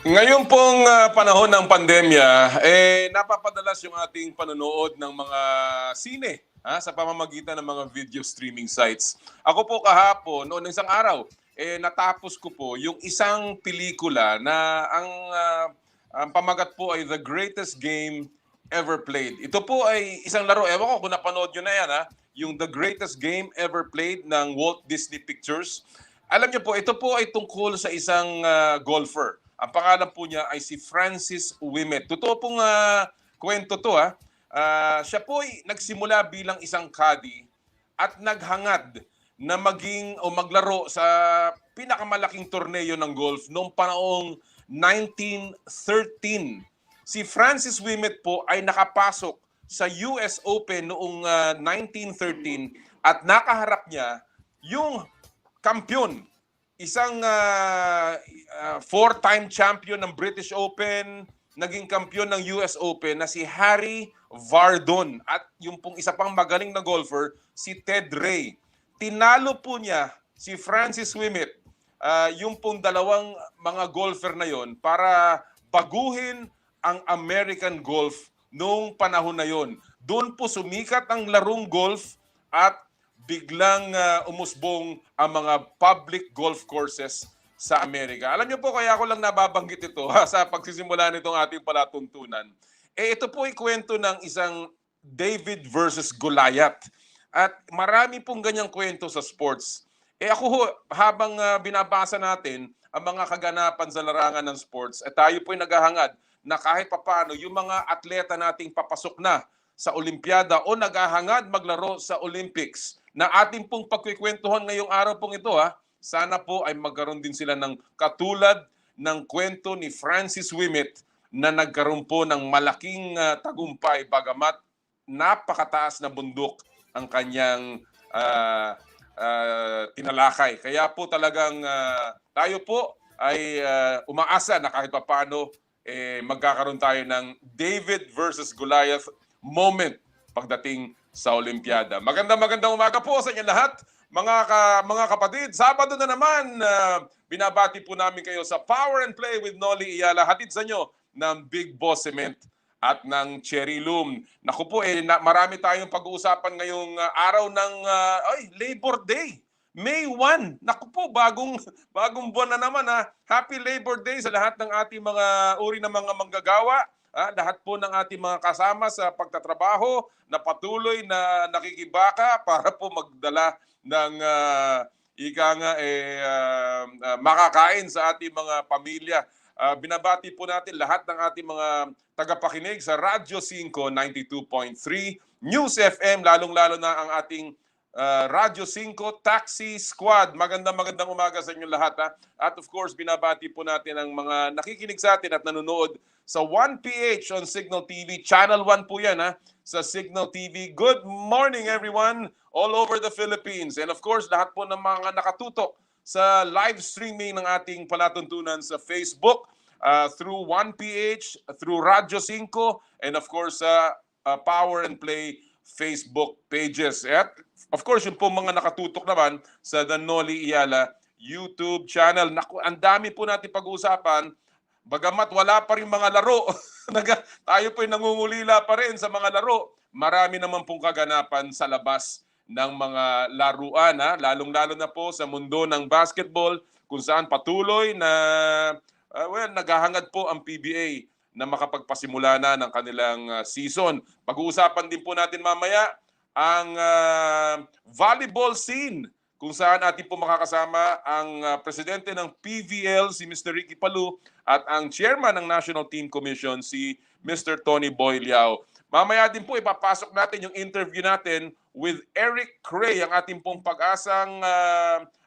Ngayon pong panahon ng pandemya, napapadalas yung ating panonood ng mga sine sa pamamagitan ng mga video streaming sites. Ako po kahapon, noong isang araw, natapos ko po yung isang pelikula na ang pamagat po ay The Greatest Game Ever Played. Ito po ay isang laro, ewan ko kung napanood nyo na yan, yung The Greatest Game Ever Played ng Walt Disney Pictures. Alam niyo po, ito po ay tungkol sa isang golfer. Ang pangalan po niya ay si Francis Ouimet. Totoo pong kwento to. Siya po ay nagsimula bilang isang caddy at naghangad na maging o maglaro sa pinakamalaking torneo ng golf noong panahong 1913. Si Francis Ouimet po ay nakapasok sa US Open noong 1913 at nakaharap niya yung kampiyon, isang four-time champion ng British Open, naging kampiyon ng US Open na si Harry Vardon at yung pong isa pang magaling na golfer, si Ted Ray. Tinalo po niya si Francis Ouimet, yung pong dalawang mga golfer na yon para baguhin ang American golf noong panahon na yon. Doon po sumikat ang larong golf at biglang umusbong ang mga public golf courses sa Amerika. Alam niyo po, kaya ako lang nababanggit ito sa pagsisimula nitong ating palatuntunan. Ito po ay kwento ng isang David versus Goliath. At marami pong ganyang kwento sa sports. Ako habang binabasa natin ang mga kaganapan sa larangan ng sports, tayo po ay naghahangad na kahit papano yung mga atleta nating papasok na sa Olimpiada o naghahangad maglaro sa Olympics na ating pong pagkikwentuhan ngayong araw pong ito, sana po ay magkaroon din sila ng katulad ng kwento ni Francis Ouimet na nagkaroon po ng malaking tagumpay bagamat napakataas na bundok ang kanyang tinalakay. Kaya po talagang tayo po ay umaasa na kahit paano magkakaroon tayo ng David versus Goliath moment pagdating sa Olimpiada. Magandang umaga po sa inyo lahat, mga kapatid. Sabado na naman, binabati po namin kayo sa Power and Play with Noli Iyala. Hatid sa inyo ng Big Boss Cement at ng Cherry Loom. Naku po, marami tayong pag-uusapan ngayong araw ng Labor Day. May 1. Naku po, bagong buwan na naman. Happy Labor Day sa lahat ng ating mga uri ng mga manggagawa. Lahat po ng ating mga kasama sa pagtatrabaho na patuloy na nakikibaka para po magdala ng makakain sa ating mga pamilya. Binabati po natin lahat ng ating mga tagapakinig sa Radyo 5 92.3, News FM, lalong-lalo na ang ating Radyo 5 Taxi Squad. Magandang umaga sa inyo lahat. At of course, binabati po natin ang mga nakikinig sa atin at nanonood sa 1PH on Signal TV. Channel 1 po yan sa Signal TV. Good morning everyone all over the Philippines. And of course, lahat po ng mga nakatutok sa live streaming ng ating palatuntunan sa Facebook, through 1PH, through Radyo 5, and of course sa Power and Play Facebook pages. At of course, yung po mga nakatutok naman sa The Noli Iyala YouTube channel. Naku, ang dami po natin pag-uusapan. Bagamat wala pa rin mga laro, tayo po'y nangungulila pa rin sa mga laro. Marami naman pong kaganapan sa labas ng mga laruan, lalong-lalo na po sa mundo ng basketball, kung saan patuloy na naghahangad po ang PBA na makapagpasimula na ng kanilang season. Pag-uusapan din po natin mamaya ang volleyball scene, kung saan atin po makakasama ang presidente ng PVL, si Mr. Palou, at ang chairman ng National Team Commission, si Mr. Tony Boy Liao. Mamaya din po ipapasok natin yung interview natin with Eric Cray, ang ating pong pag-asang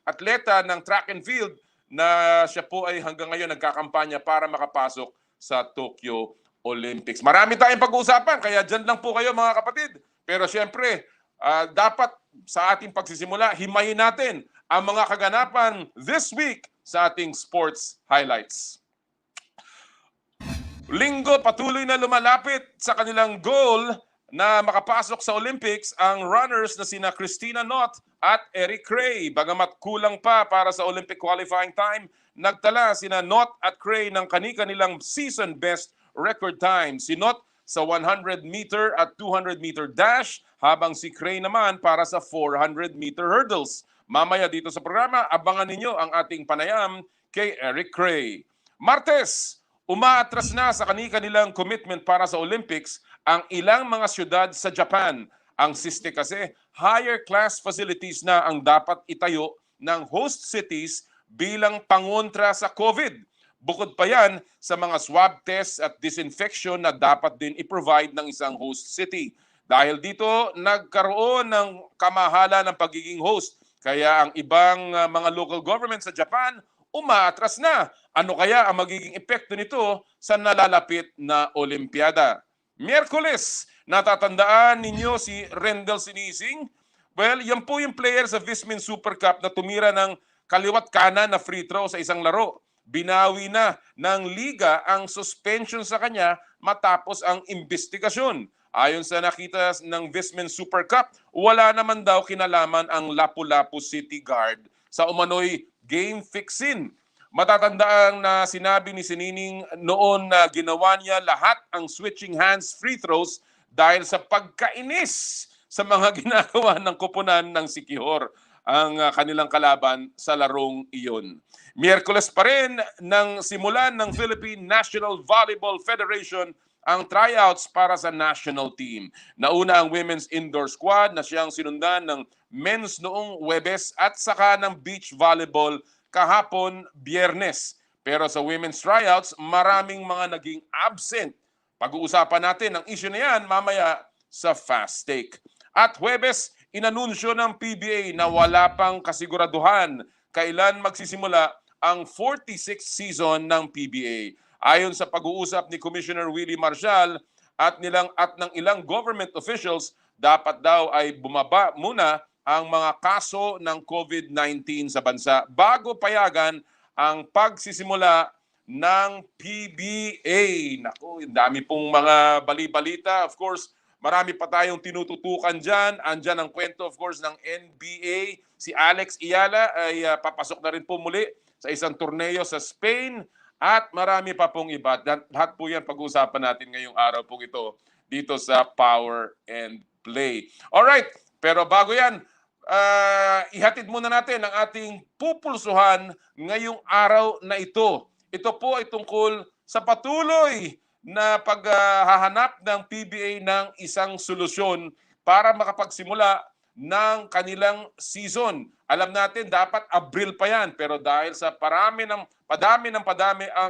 atleta ng track and field na siya po ay hanggang ngayon nagkakampanya para makapasok sa Tokyo Olympics. Marami tayong pag-uusapan, kaya dyan lang po kayo mga kapatid. Pero siyempre, dapat sa ating pagsisimula, himayin natin ang mga kaganapan this week sa ating sports highlights. Linggo, patuloy na lumalapit sa kanilang goal na makapasok sa Olympics ang runners na sina Christina Knott at Eric Cray. Bagamat kulang pa para sa Olympic qualifying time, nagtala sina Not at Cray ng kani-kanilang season best record time. Si Not sa 100-meter at 200-meter dash, habang si Cray naman para sa 400-meter hurdles. Mamaya dito sa programa, abangan ninyo ang ating panayam kay Eric Cray. Martes, umaatras na sa kani-kanilang commitment para sa Olympics ang ilang mga syudad sa Japan. Ang siste kasi, higher class facilities na ang dapat itayo ng host cities bilang pangontra sa COVID. Bukod pa yan sa mga swab tests at disinfection na dapat din i-provide ng isang host city. Dahil dito, nagkaroon ng kamahala ng pagiging host. Kaya ang ibang mga local governments sa Japan, umaatras na. Ano kaya ang magiging epekto nito sa nalalapit na Olimpiada? Miyerkules, natatandaan ninyo si Rendel Sinising? Well, yan po yung player sa Vismin Super Cup na tumira ng kaliwat kanan na free throw sa isang laro. Binawi na ng liga ang suspension sa kanya matapos ang investigasyon. Ayon sa nakita ng Vismin Super Cup, wala naman daw kinalaman ang Lapu-Lapu City Guard sa umano'y game fixin. Matatandaan na sinabi ni Sinining noon na ginawa niya lahat ang switching hands free throws dahil sa pagkainis sa mga ginagawa ng koponan ng Sikihor, ang kanilang kalaban sa larong iyon. Miyerkules pa rin nang simulan ng Philippine National Volleyball Federation ang tryouts para sa national team. Nauna ang women's indoor squad na siyang sinundan ng men's noong Huwebes at saka ng beach volleyball kahapon Biyernes. Pero sa women's tryouts, maraming mga naging absent. Pag-uusapan natin ang issue na yan mamaya sa Fast Take. At Huwebes, inanunsyo ng PBA na wala pang kasiguraduhan kailan magsisimula ang 46th season ng PBA. Ayon sa pag-uusap ni Commissioner Willie Marcial at ng ilang government officials, dapat daw ay bumaba muna ang mga kaso ng COVID-19 sa bansa bago payagan ang pagsisimula ng PBA. Naku, dami pong mga bali-balita. Of course, marami pa tayong tinututukan dyan. Andyan ang kwento, of course, ng NBA. Si Alex Iyala ay papasok na rin po muli sa isang torneo sa Spain. At marami pa pong iba. Lahat po yan pag-uusapan natin ngayong araw po ito dito sa Power and Play. Alright, pero bago yan, ihatid muna natin ang ating pupulsuhan ngayong araw na ito. Ito po ay tungkol sa patuloy na paghahanap ng PBA ng isang solusyon para makapagsimula ng kanilang season. Alam natin, dapat Abril pa yan. Pero dahil sa padami ang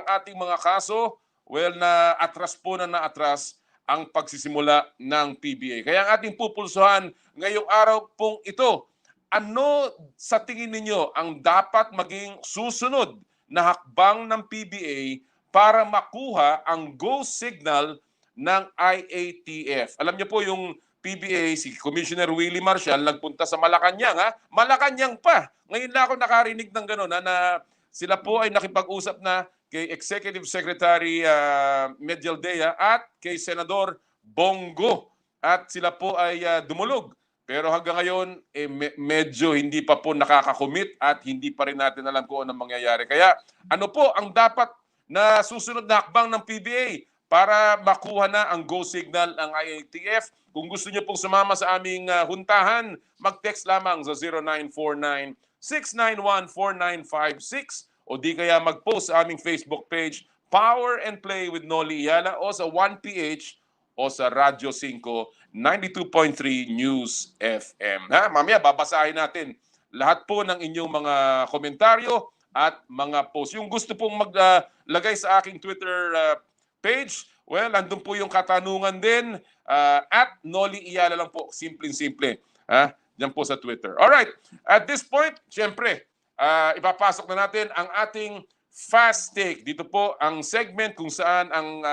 ating mga kaso, well, na-atras po na na-atras ang pagsisimula ng PBA. Kaya ang ating pupulsuhan ngayong araw pong ito, ano sa tingin ninyo ang dapat maging susunod na hakbang ng PBA para makuha ang go signal ng IATF? Alam niyo po yung PBA, si Commissioner Willie Marcial, nagpunta sa Malacanang. Malacanang pa. Ngayon na ako nakarinig ng gano'n na sila po ay nakipag-usap na kay Executive Secretary Medialdea at kay Senador Bongo. At sila po ay dumulog. Pero hanggang ngayon, medyo hindi pa po nakakakomit at hindi pa rin natin alam kung anong mangyayari. Kaya ano po ang dapat na susunod na hakbang ng PBA para makuha na ang go signal ng IATF? Kung gusto niyo pong sumama sa aming huntahan, mag-text lamang sa 0949-691-4956 o di kaya mag-post sa aming Facebook page, Power and Play with Noli Iyala, o sa 1PH o sa Radyo 5 92.3 News FM. Mamaya babasahin natin lahat po ng inyong mga komentaryo at mga post. Yung gusto pong maglagay sa aking Twitter page, well, andun po yung katanungan din. At Noli Iyala lang po. Simple-simple. Diyan po sa Twitter. Alright. At this point, syempre, ipapasok na natin ang ating Fast Take. Dito po ang segment kung saan ang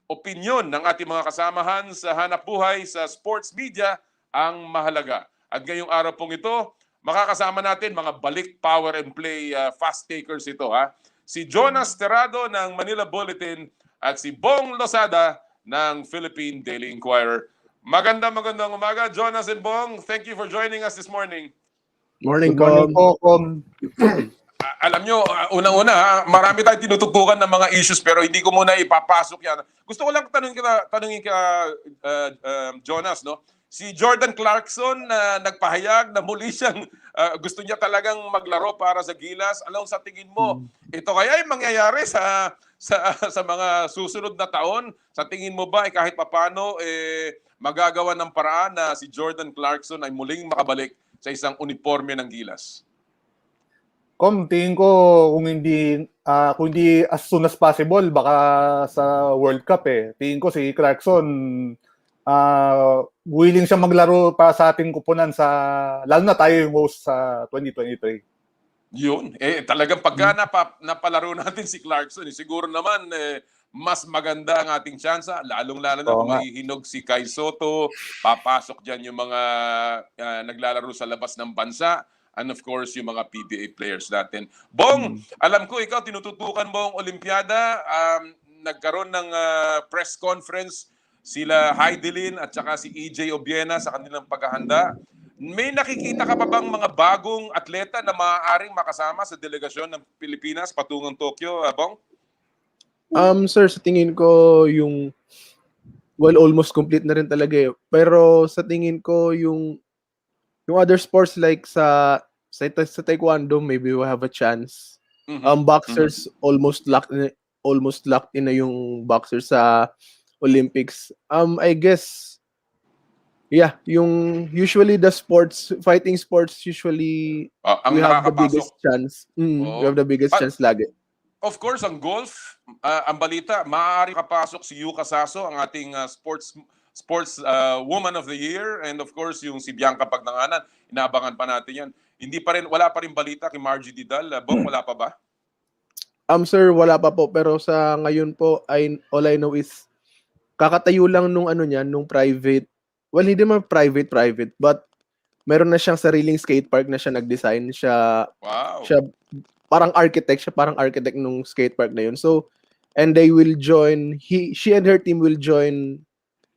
opinion ng ating mga kasamahan sa hanap buhay sa sports media ang mahalaga. At ngayong araw pong ito, makakasama natin mga balik Power and Play Fast Takers ito. Si Jonas Terrado ng Manila Bulletin at si Bong Losada ng Philippine Daily Inquirer. Magandang umaga, Jonas and Bong. Thank you for joining us this morning. Morning, Good morning po, Alam nyo, unang-una, marami tayong tinututukan ng mga issues pero hindi ko muna ipapasok yan. Gusto ko lang tanungin ka Jonas, no? Si Jordan Clarkson na nagpahayag na muli siyang gusto niya talagang maglaro para sa Gilas. Anong sa tingin mo? Ito kaya ay mangyayari sa mga susunod na taon? Sa tingin mo ba kahit papano magagawa ng paraan na si Jordan Clarkson ay muling makabalik sa isang uniforme ng Gilas? Tingin ko kung hindi as soon as possible, baka sa World Cup Tingin ko si Clarkson willing siya maglaro para sa ating koponan lalo na tayo yung host sa 2023. Yun. Talagang pagka napalaro natin si Clarkson, siguro naman mas maganda ang ating tsansa, lalong-lalo na kung mahihinog si Kai Soto, papasok dyan yung mga naglalaro sa labas ng bansa, and of course, yung mga PBA players natin. Bong, alam ko, ikaw, tinututukan mo ang Olimpiada. Nagkaroon ng press conference sila Heidelin at saka si EJ Obiena sa kanilang paghahanda. May nakikita ka pa bang mga bagong atleta na maaaring makasama sa delegasyon ng Pilipinas patungong Tokyo, Bong? Sir, sa tingin ko almost complete na rin talaga Pero sa tingin ko yung other sports like sa taekwondo, maybe we have a chance. Boxers almost locked in na yung boxers sa Olympics. I guess usually the fighting sports usually we have the biggest chance. We have the biggest chance lagi. Of course, ang golf, ang balita, maaari kapasok si Yuka Saso, ang ating sports woman of the year, and of course yung si Bianca Pagnanganan, inaabangan pa natin yan. Wala pa rin balita kay Margie Didal. Bong, wala pa ba? Sir, wala pa po, pero sa ngayon po all I know is kakatayo lang nung private. Well, hindi naman private, but meron na siyang sariling skate park na siya nag-design. Siya parang architect nung skate park na yun. So, and they will join, she and her team will join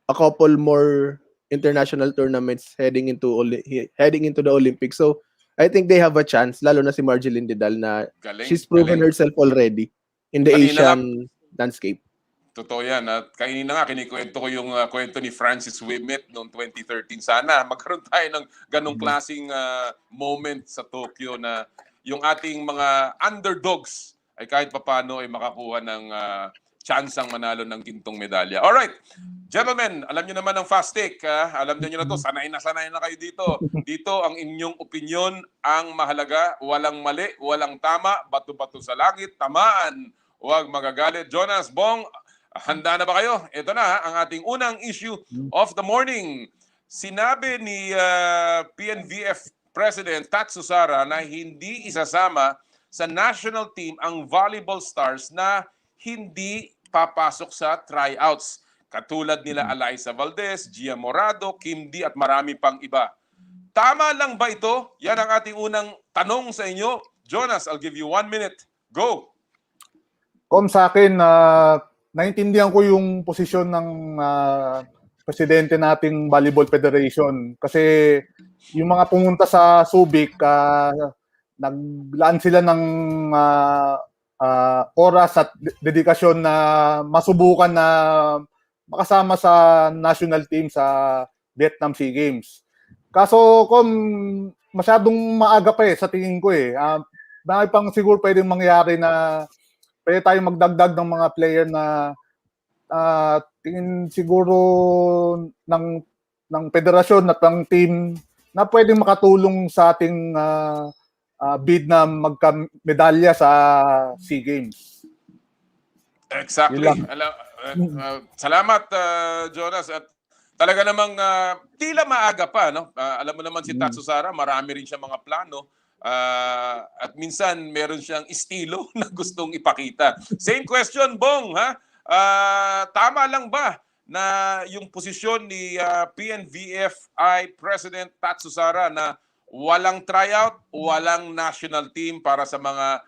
a couple more international tournaments heading into the Olympics. So, I think they have a chance, lalo na si Marjeline Didal na she's proven herself already in the Asian landscape. Totoo yan. At kanina nga, kinikwento ko yung kwento ni Francis Ouimet noong 2013. Sana magkaroon tayo ng ganong klaseng moment sa Tokyo na yung ating mga underdogs ay kahit papano ay makakuha ng tsansang manalo ng gintong medalya. Alright, gentlemen, alam nyo naman ang fast take. Alam nyo na to, sanay na kayo dito. Dito ang inyong opinion ang mahalaga. Walang mali, walang tama, bato-bato sa langit, tamaan, huwag magagalit. Jonas, Bong, handa na ba kayo? Ito na ang ating unang issue of the morning. Sinabi ni PNVF President Tatsu Sara na hindi isasama sa national team ang volleyball stars na hindi papasok sa tryouts. Katulad nila Alyssa Valdez, Gia Morado, Kim D at marami pang iba. Tama lang ba ito? Yan ang ating unang tanong sa inyo. Jonas, I'll give you 1 minute. Go! Sa akin, naintindihan ko yung posisyon ng presidente nating Volleyball Federation kasi yung mga pumunta sa Subic, naglaan sila ng oras at dedikasyon na masubukan na makasama sa national team sa Vietnam SEA Games. Kaso masyadong maaga pa sa tingin ko Marami pang siguro pwedeng mangyari na pwede tayong magdagdag ng mga player na tingin siguro ng federasyon at ng team na pwedeng makatulong sa ating bid na magka-medalya sa SEA Games. Exactly. Salamat, Jonas. At talaga namang tila maaga pa. No? Alam mo naman si Tatsu Sara, marami rin siya mga plano. At minsan meron siyang estilo na gustong ipakita. Same question, Bong. Tama lang ba na yung posisyon ni PNVFI President Tatsu Sara na walang tryout, walang national team para sa mga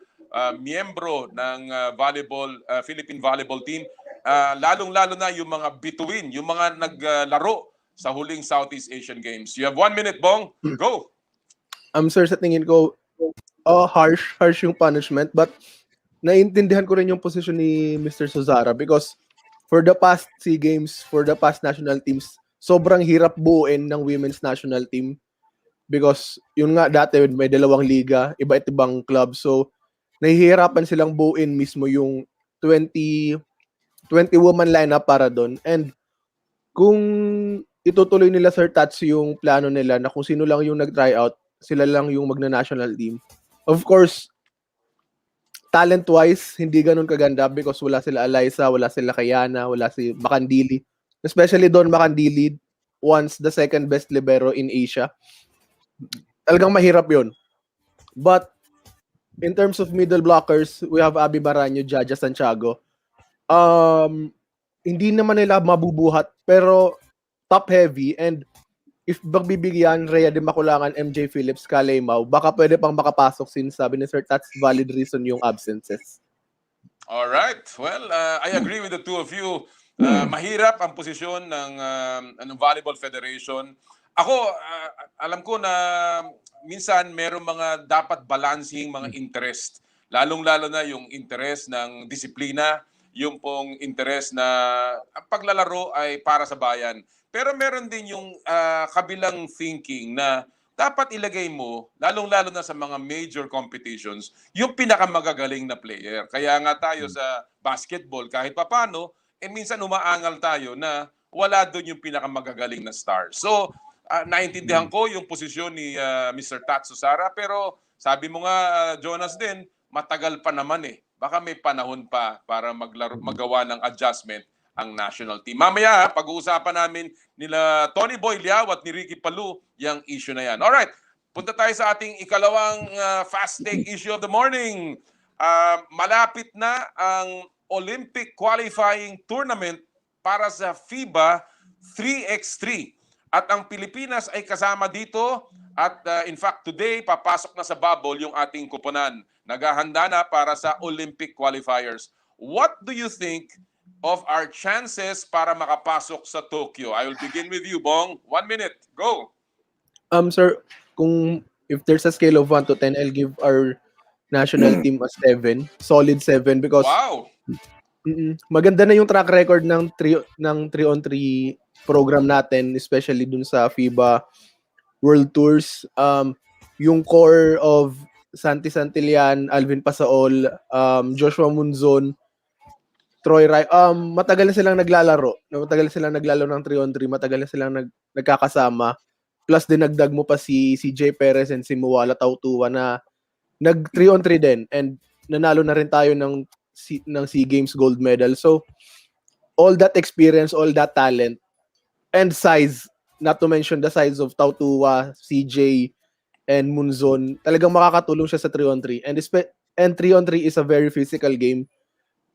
miyembro ng Philippine Volleyball Team, lalong-lalo na yung mga bituin, yung mga naglaro sa huling Southeast Asian Games. You have 1 minute, Bong. Go! Sir, sa tingin ko, harsh yung punishment, but naiintindihan ko rin yung position ni Mr. Suzara because for the past SEA Games, for the past national teams, sobrang hirap buuin ng women's national team because yun nga dati may dalawang liga, iba't ibang club. So nahihirapan silang buuin mismo yung 20 woman lineup para doon. And kung itutuloy nila Sir Tats yung plano nila na kung sino lang yung nag-try out, sila lang yung magna-national team. Of course, talent-wise, hindi ganun kaganda because wala sila Alyssa, wala sila Kayana, wala si Makandili. Especially Don Makandili, once the second best libero in Asia. Talagang mahirap yun. But, in terms of middle blockers, we have Abby Baranyo, Jaja Santiago. Hindi naman nila mabubuhat, pero top-heavy and if magbibigyan, Rhea de Maculangan, MJ Phillips, Kalay Mau, baka pwede pang makapasok since sabi ni Sir Tats, valid reason yung absences. Alright. Well, I agree with the two of you. Mahirap ang posisyon ng Volleyball Federation. Ako, alam ko na minsan merong mga dapat balancing mga interest. Lalong-lalo na yung interest ng disiplina, yung pong interest na ang paglalaro ay para sa bayan. Pero meron din yung kabilang thinking na dapat ilagay mo, lalong-lalo na sa mga major competitions, yung pinakamagagaling na player. Kaya nga tayo sa basketball, kahit papano, minsan umaangal tayo na wala doon yung pinakamagagaling na star. So, naintindihan ko yung posisyon ni Mr. Tatsu Sara, pero sabi mo nga, Jonas din, matagal pa naman eh. Baka may panahon pa para magawa ng adjustment ang national team. Mamaya, pag-uusapan namin nila Tony Boy Liao at ni Ricky Palou yung issue na yan. Alright, punta tayo sa ating ikalawang fast take issue of the morning. Malapit na ang Olympic qualifying tournament para sa FIBA 3x3. At ang Pilipinas ay kasama dito at in fact today papasok na sa bubble yung ating koponan. Naghahanda na para sa Olympic qualifiers. What do you think of our chances para makapasok sa Tokyo? I will begin with you, Bong. 1 minute. Go. Sir, if there's a scale of 1 to 10, I'll give our national team a 7. Solid 7 because Wow. Maganda na yung track record ng 3-on-3 program natin, especially dun sa FIBA World Tours. Yung core of Santillan, Alvin Pasaol, Joshua Munzon, Troy Rai, matagal na silang naglalaro. Matagal na silang naglalaro ng 3-on-3, matagal na silang nagkakasama. Plus dinagdag mo pa si CJ Perez and si Mo Tautuaa na nag 3-on-3 din and nanalo na rin tayo ng SEA Games gold medal. So all that experience, all that talent and size, not to mention the size of Tautuaa, CJ and Munzon, talagang makakatulong siya sa 3-on-3. And 3-on-3 is a very physical game.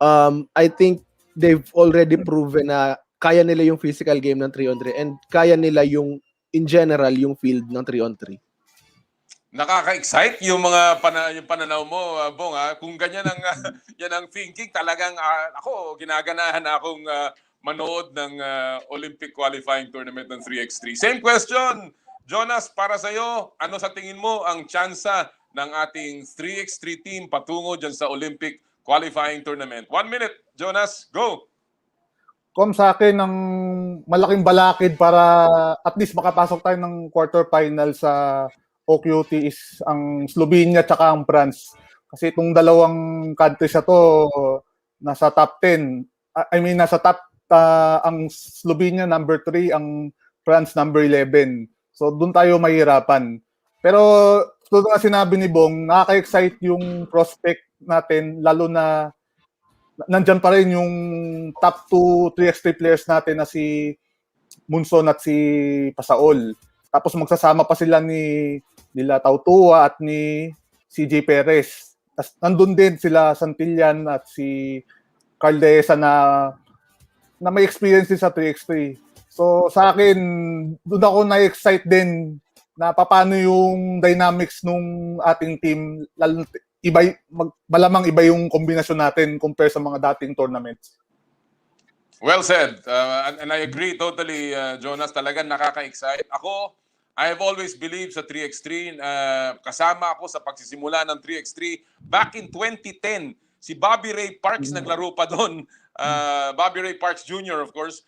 I think they've already proven na kaya nila yung physical game ng 3-on-3 and kaya nila yung in general yung field ng 3-on-3. Nakaka-excite yung mga yung pananaw mo, Bong. Kung ganyan ang yan ang thinking, talagang ako ginaganahan akong manood ng Olympic qualifying tournament ng 3x3. Same question, Jonas, para sa iyo, ano sa tingin mo ang tsansa ng ating 3x3 team patungo dyan sa Olympic qualifying tournament? 1 minute, Jonas, go! Sa akin, ang malaking balakid para at least makapasok tayo ng quarterfinal sa OQT is ang Slovenia at ang France. Kasi itong dalawang countries na to, nasa top 10. Nasa top, ang Slovenia number 3, ang France number 11. So doon tayo mahirapan. Pero tulad nga sinabi ni Bong, nakaka-excite yung prospect natin, lalo na nandyan pa rin yung top 2 3x3 players natin na si Munzon at si Pasaol. Tapos magsasama pa sila nila Tautuaa at ni CJ Perez. Tapos nandun din sila Santillan at si Karl Dehesa na may experience din sa 3x3. So sa akin, doon ako na-excite din na paano yung dynamics nung ating team, lalo malamang iba yung kombinasyon natin compare sa mga dating tournaments. Well said. And I agree totally, Jonas. Talagang nakaka-excite. Ako, I have always believed sa 3x3. Kasama ako sa pagsisimula ng 3x3. Back in 2010, si Bobby Ray Parks naglaro pa doon. Bobby Ray Parks Jr. of course.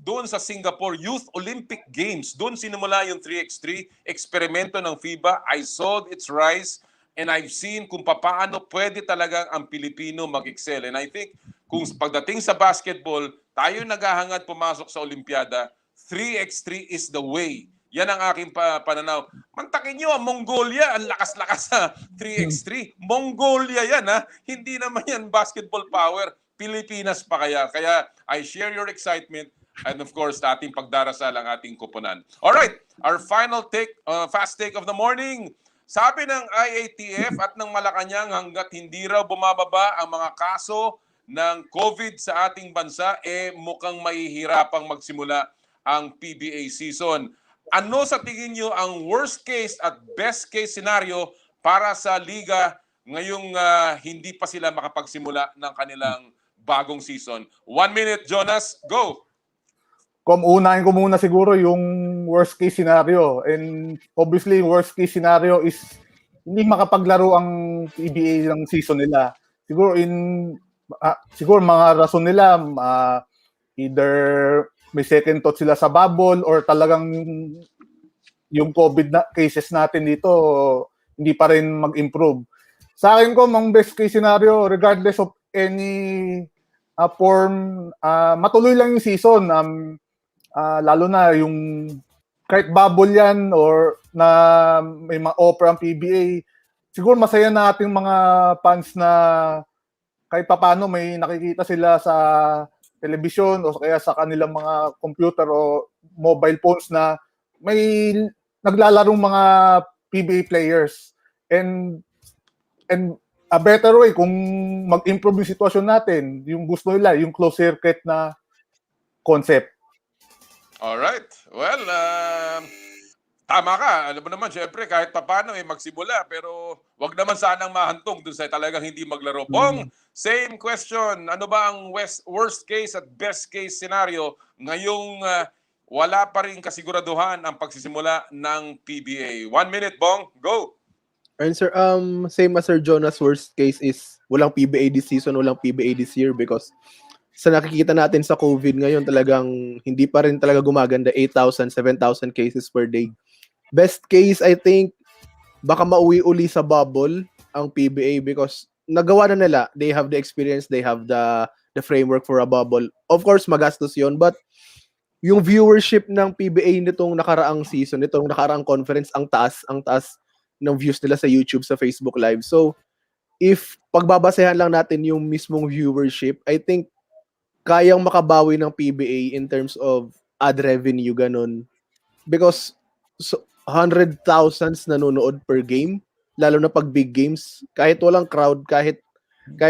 Doon sa Singapore Youth Olympic Games. Doon sinimula yung 3x3. Eksperimento ng FIBA. I saw its rise and I've seen kung paano pwede talagang ang Pilipino mag-excel. And I think kung pagdating sa basketball, tayo naghahangad pumasok sa Olimpiada, 3x3 is the way. Yan ang aking pananaw. Mantakin nyo, Mongolia, ang lakas-lakas sa 3x3. Mongolia yan, ha? Hindi naman yan basketball power. Pilipinas pa kaya. Kaya I share your excitement and of course, ating pagdarasal ang ating koponan. Alright, our final take, fast take of the morning. Sabi ng IATF at ng Malacanang hanggat hindi raw bumababa ang mga kaso ng COVID sa ating bansa, mukhang mahihirapang magsimula ang PBA season. Ano sa tingin nyo ang worst case at best case scenario para sa liga ngayong hindi pa sila makapagsimula ng kanilang bagong season? 1 minute, Jonas, go! Unahin ko muna siguro yung worst case scenario. And obviously, worst case scenario is hindi makapaglaro ang PBA ng season nila. Siguro mga rason nila, either may second thought sila sa bubble or talagang yung COVID na cases natin dito hindi pa rin mag-improve. Sa akin ko, ang best case scenario, regardless of any form, matuloy lang yung season. Lalo na yung kahit bubble yan or na may ma-offer ang PBA, siguro masaya na ating mga fans na kahit papano may nakikita sila sa television o kaya sa kanilang mga computer o mobile phones na may naglalarong mga PBA players. And a better way kung mag-improve yung sitwasyon natin, yung gusto nila, yung closed circuit na concept. Alright. Well, tama ka. Alam mo naman, syempre, kahit papano magsimula, pero wag naman sanang mahantong dun sa talagang hindi maglaro. Bong, same question. Ano ba ang worst case at best case scenario ngayong wala pa rin kasiguraduhan ang pagsisimula ng PBA? 1 minute, Bong. Go! And sir, same as Sir Jonas, worst case is walang PBA this season, walang PBA this year because sa nakikita natin sa COVID ngayon talagang hindi pa rin talaga gumaganda, 8,000, 7,000 cases per day. Best case, I think, baka mauwi-uli sa bubble ang PBA because nagawa na nila. They have the experience, they have the framework for a bubble. Of course, magastos yon, but yung viewership ng PBA nitong nakaraang season, nitong nakaraang conference, ang taas ng views nila sa YouTube, sa Facebook Live. So, if pagbabasehan lang natin yung mismong viewership, I think kayang makabawi ng PBA in terms of ad revenue, ganun. Because 100,000 nanonood per game, lalo na pag big games, kahit walang crowd, kahit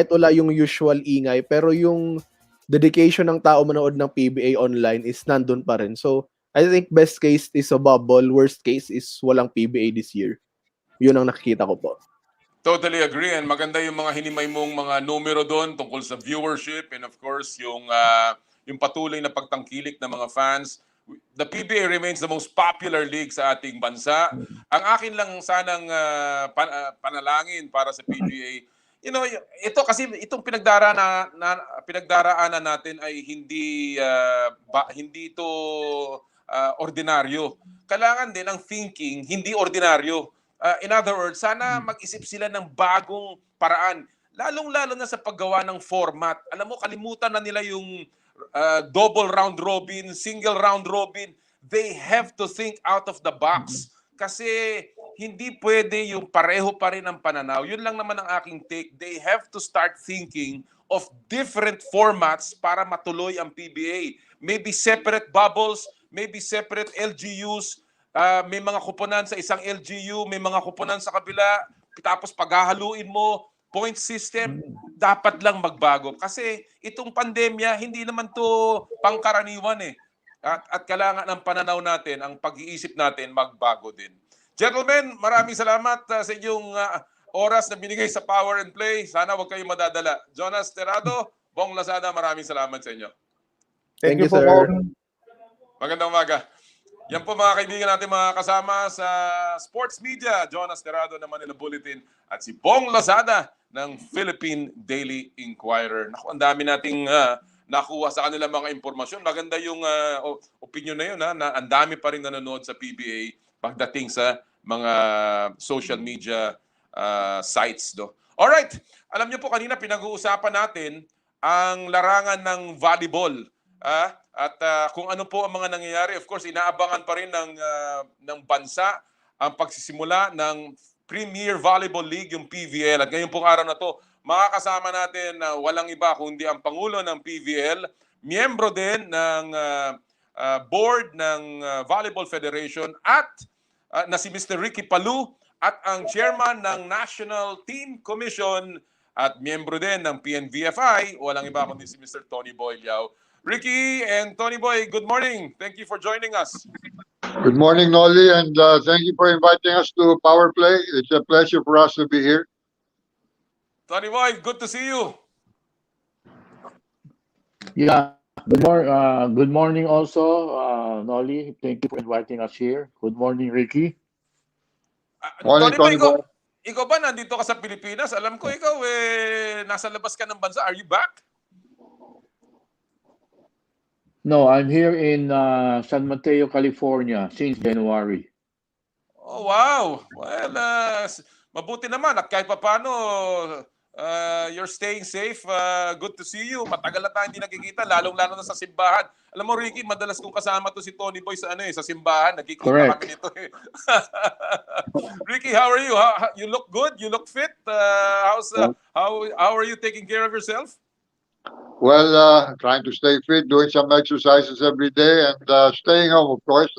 wala yung usual ingay, pero yung dedication ng tao manood ng PBA online is nandun pa rin. So, I think best case is a bubble, worst case is walang PBA this year. Yun ang nakikita ko po. Totally agree, and maganda yung mga hinimay mong mga numero doon tungkol sa viewership and of course yung patuloy na pagtangkilik ng mga fans. The PBA remains the most popular league sa ating bansa. Ang akin lang sanang panalangin para sa PBA, ito kasi itong pinagdaraanan natin ay hindi ito ordinaryo. Kailangan din ang thinking hindi ordinaryo. In other words, sana mag-isip sila ng bagong paraan. Lalong-lalo na sa paggawa ng format. Alam mo, kalimutan na nila yung double round robin, single round robin. They have to think out of the box. Kasi hindi pwede yung pareho pa rin ang pananaw. Yun lang naman ang aking take. They have to start thinking of different formats para matuloy ang PBA. Maybe separate bubbles, maybe separate LGUs, may mga koponan sa isang LGU, may mga koponan sa kabila, tapos paghahaluin mo, point system, dapat lang magbago. Kasi itong pandemya, hindi naman to pangkaraniwan eh. At kailangan ng pananaw natin, ang pag-iisip natin, magbago din. Gentlemen, maraming salamat sa inyong oras na binigay sa Power and Play. Sana huwag kayong madadala. Jonas Terrado, Bong Lazada, maraming salamat sa inyo. Thank you po. sir. Magandang umaga. Yan po mga kaibigan natin mga kasama sa sports media, Jonas Terrado ng Manila Bulletin at si Bong Lazada ng Philippine Daily Inquirer. Naku, ang dami nating nakuha sa kanila mga impormasyon. Maganda yung opinion na yun, na ang dami pa rin nanonood sa PBA pagdating sa mga social media sites. Alright, alam niyo po kanina pinag-uusapan natin ang larangan ng volleyball. At kung ano po ang mga nangyayari, of course, inaabangan pa rin ng bansa ang pagsisimula ng Premier Volleyball League, yung PVL. At ngayon pong araw na to, makakasama natin na walang iba kundi ang Pangulo ng PVL, miyembro din ng board ng Volleyball Federation at na si Mr. Ricky Palou at ang chairman ng National Team Commission at miyembro din ng PNVFI, walang iba kundi si Mr. Tony Boy Liao. Ricky and Tony Boy, good morning. Thank you for joining us. Good morning, Nolly, and thank you for inviting us to Power Play. It's a pleasure for us to be here. Tony Boy, good to see you. Yeah, good morning also, Nolly. Thank you for inviting us here. Good morning, Ricky. Morning, Tony Boy, Boy. ikaw ba nandito ka sa Pilipinas? Alam ko ikaw nasa labas ka ng bansa. Are you back? No, I'm here in San Mateo, California since January. Oh, wow. Well, mabuti naman at kahit papaano you're staying safe. Good to see you. Matagal na tayo hindi nakikita, lalong-lalo na sa simbahan. Alam mo, Ricky, madalas kong kasama to si Tony Boy sa sa simbahan. Nagkikita Correct. kami nito. Ricky, how are you? You look good? You look fit? How are you taking care of yourself? Well, trying to stay fit, doing some exercises every day, and staying home, of course.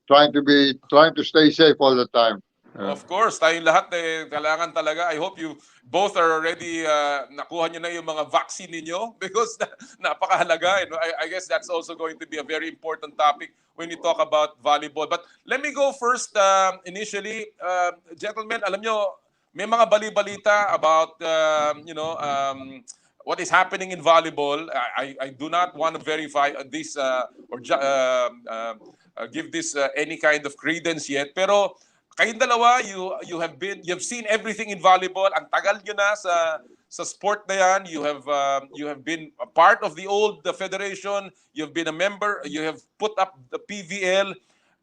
Trying to stay safe all the time. Of course, tayong lahat kailangan talaga. I hope you both are already nakuha nyo na yung mga vaccine ninyo because napakahalaga. I guess that's also going to be a very important topic when we talk about volleyball. But let me go first initially. Gentlemen, alam nyo, may mga bali-balita about what is happening in volleyball. I do not want to verify this or give this any kind of credence yet. Pero kayong dalawa, you have seen everything in volleyball. Ang tagal nyo na sa sport na yan. You have been a part of the old federation. You've been a member. You have put up the PVL.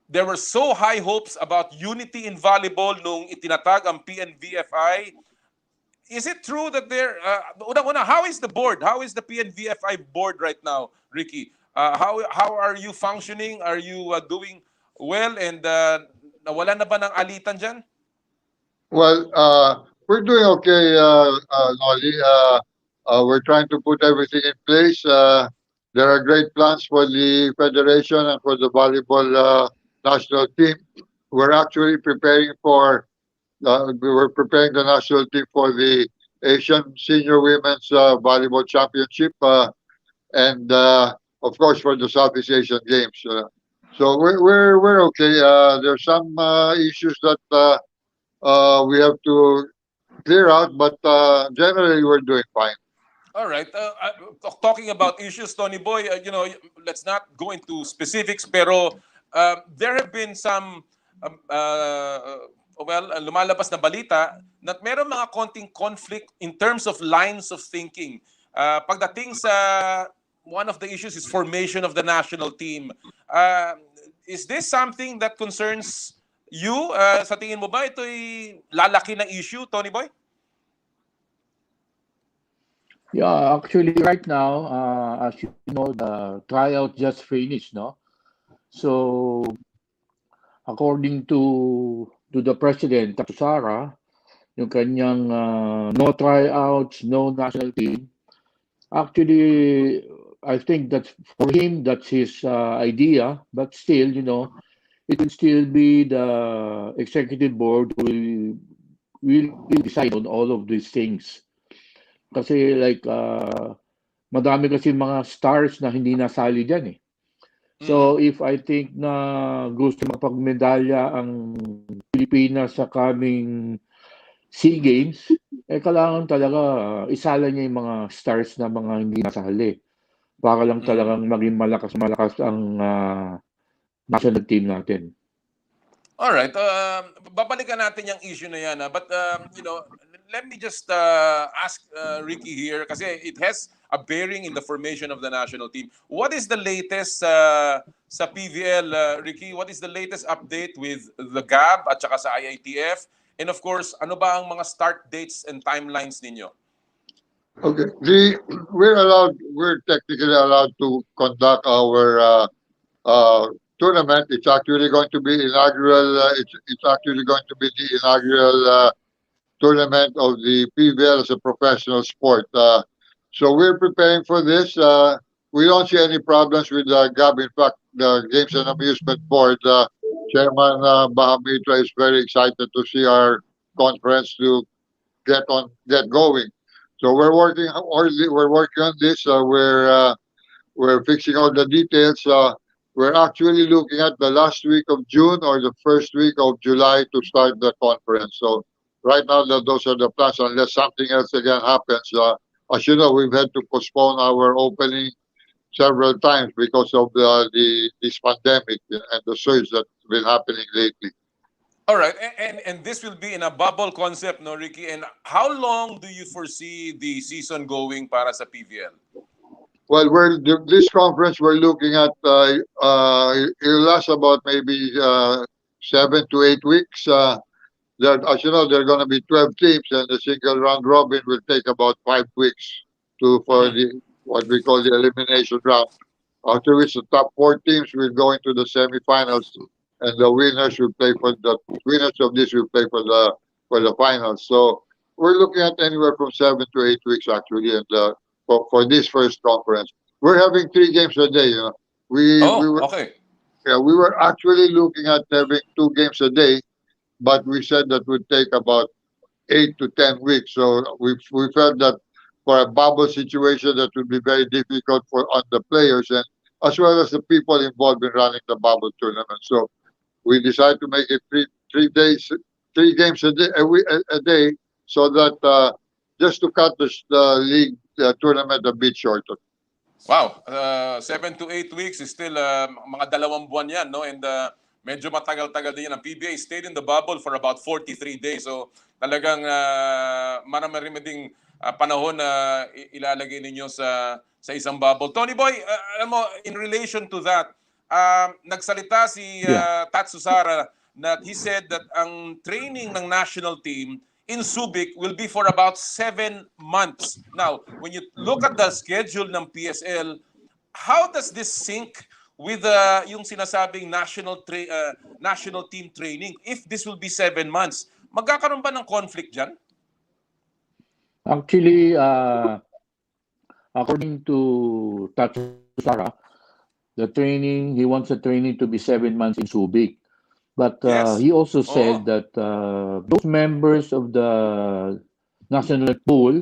There were so high hopes about unity in volleyball nung itinatag ang PNVFI. Is it true that how is the board? How is the PNVFI board right now, Ricky? How are you functioning? Are you doing well? And nawala na ba ng alitan dyan? Well, we're doing okay, Nolly. We're trying to put everything in place. There are great plans for the federation and for the volleyball national team. We're actually preparing the national team for the Asian Senior Women's Volleyball Championship and of course for the Southeast Asian Games. So we're okay. There's some issues that we have to clear out, but generally we're doing fine. All right. Talking about issues, Tony Boy, let's not go into specifics, pero there have been some lumalabas na balita na meron mga konting conflict in terms of lines of thinking. Pagdating sa one of the issues is formation of the national team. Is this something that concerns you? Sa tingin mo ba ito'y lalaki ng issue, Tony Boy? Yeah, actually right now, as you know, the tryout just finished, no? So, according to the president, Sara, yung kanyang no tryouts, no national team. Actually, I think that for him, that's his idea. But still, it will still be the executive board who will decide on all of these things. Kasi madami kasi mga stars na hindi nasali dyan eh. So if I think na gusto mapagmedalya ang Pilipinas sa coming SEA Games, kailangan talaga isala niya yung mga stars na mga hindi nasali. Para lang talagang maging malakas ang national team natin. Alright, babalikan natin yung issue na yan. But, let me just ask Ricky here kasi it has a bearing in the formation of the national team. What is the latest sa PVL, Ricky? What is the latest update with the GAB at saka sa IITF? And of course, ano ba ang mga start dates and timelines ninyo? Okay. We're technically allowed to conduct our tournament. It's actually going to be inaugural. It's actually going to be the inaugural tournament of the PVL as a professional sport. So we're preparing for this. We don't see any problems with the GAB. In fact, the Games and Amusement Board Chairman Bahamitra is very excited to see our conference to get going. So we're working on this. We're fixing all the details. We're actually looking at the last week of June or the first week of July to start the conference. So right now, those are the plans, unless something else again happens. As you know, we've had to postpone our opening several times because of this pandemic and the surge that's been happening lately. All right, and this will be in a bubble concept, no, Ricky? And how long do you foresee the season going para sa PVL? Well, this conference we're looking at it'll last about maybe 7 to 8 weeks. As you know, there are going to be 12 teams, and the single round robin will take about 5 weeks for what we call the elimination round. After which the top 4 teams will go into the semifinals, and the winners of this will play for the finals. So we're looking at anywhere from 7 to 8 weeks actually, and for this first conference, we're having 3 games a day. Okay. Yeah, we were actually looking at having 2 games a day, but we said that would take about 8 to 10 weeks. So we felt that for a bubble situation, that would be very difficult on the players and as well as the people involved in running the bubble tournament. So we decided to make it 3 games a day, so that just to cut the league tournament a bit shorter. Wow, 7 to 8 weeks is still mga 2 buwan yan, no? And medyo matagal-tagal din yan. Ang PBA stayed in the bubble for about 43 days. So talagang marami ding panahon na ilalagay ninyo sa isang bubble. Tony Boy, alam mo, in relation to that, nagsalita si Tatsusara na he said that ang training ng national team in Subic will be for about 7 months. Now, when you look at the schedule ng PSL, how does this sync with yung sinasabing national team training? If this will be 7 months, magkakaroon ba ng conflict dyan? Actually, according to Tatsara, he wants the training to be 7 months in Subic. But Yes. he also said that those members of the national pool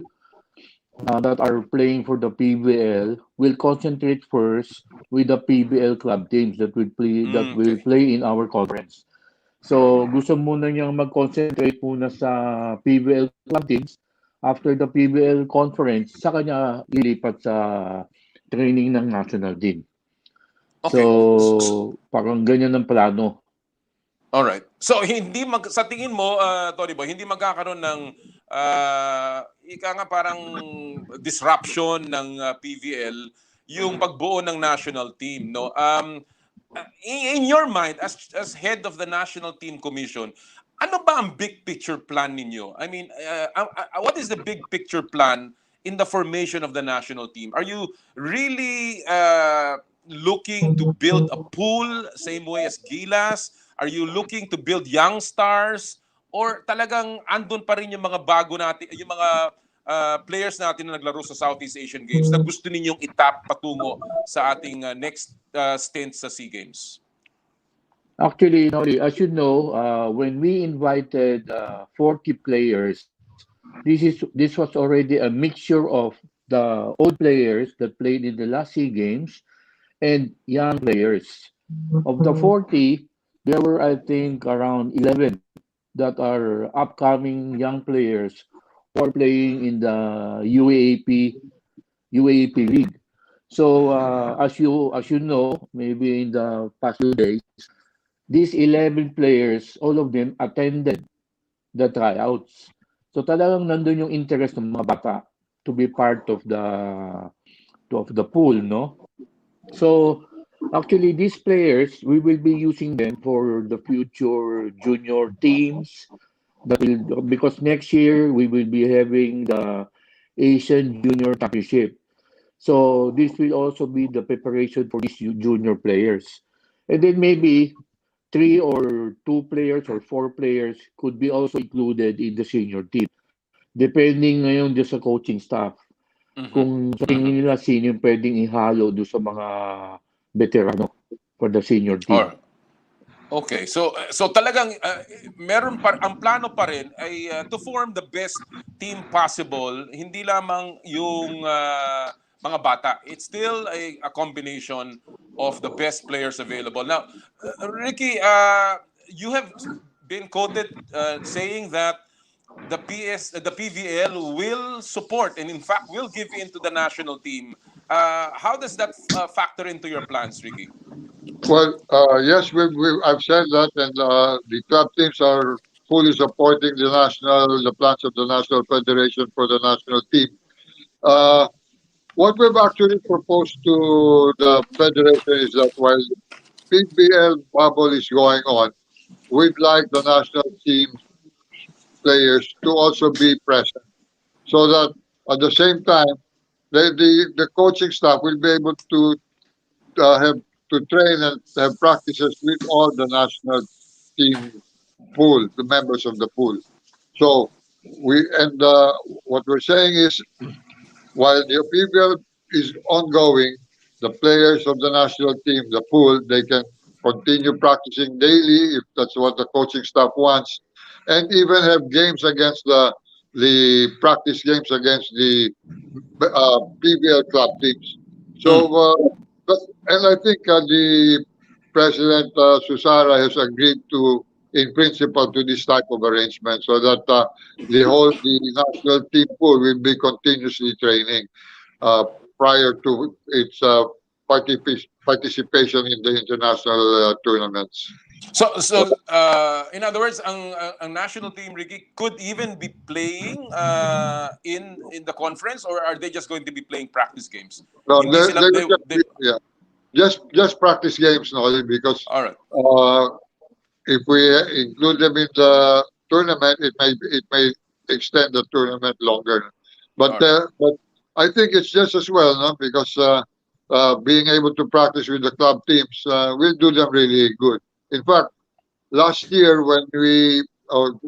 that are playing for the PBL will concentrate first with the PBL club teams that will play in our conference. So gusto muna niyang mag-concentrate muna sa PBL club teams. After the PBL conference, sa kanya ilipat sa training ng national team. Okay. So parang ganyan ang plano. Alright. So sa tingin mo, Tony Boy, hindi magkakaroon ng parang disruption ng PVL yung pagbuo ng national team, no? In your mind as head of the National Team Commission, ano ba ang big picture plan ninyo? I mean, what is the big picture plan in the formation of the national team? Are you really looking to build a pool same way as Gilas? Are you looking to build young stars? Or talagang andun pa rin yung mga bago natin, yung mga players natin na naglaro sa Southeast Asian Games na gusto ninyong itap patungo sa ating next stint sa SEA Games? Actually, as you know, when we invited 40 players, this was already a mixture of the old players that played in the last SEA Games and young players. Of the 40, there were, I think, around 11 that are upcoming young players who are playing in the UAAP League. So as you know, maybe in the past few days, these 11 players, all of them attended the tryouts. So talagang nandun yung interest ng mga bata to be part of the pool, no? So actually, these players, we will be using them for the future junior teams. Because next year we will be having the Asian Junior Championship. So this will also be the preparation for these junior players. And then maybe 3 or 2 players or 4 players could be also included in the senior team. Depending ngayon doon sa coaching staff. Kung sa tingin nila sino yung pwedeng ihalo doon sa mga veterano for the senior team. Or, okay, so talagang meron ang plano pa rin ay to form the best team possible, hindi lamang yung mga bata. It's still a combination of the best players available. Now, Ricky, you have been quoted saying that the PVL will support and in fact will give in to the national team. How does that factor into your plans, Ricky? Well, yes, I've said that, and the club teams are fully supporting the plans of the National Federation for the national team. What we've actually proposed to the federation is that while PBL bubble is going on, we'd like the national team players to also be present, so that at the same time, the coaching staff will be able to have to train and have practices with all the national team pool, the members of the pool. So what we're saying is, while the PBL is ongoing, the players of the national team, the pool, they can continue practicing daily if that's what the coaching staff wants, and even have games against the practice games against the PBL club teams. So, and I think the President Susara has agreed to, in principle, to this type of arrangement, so that the national team pool will be continuously training prior to its participation in the international tournaments. So in other words, ang national team, Ricky, could even be playing in the conference, or are they just going to be playing practice games? No, Hindi just practice games, no, because all right. If we include them in the tournament, it may extend the tournament longer. But but I think it's just as well, no, because being able to practice with the club teams will do them really good. In fact, last year when we no,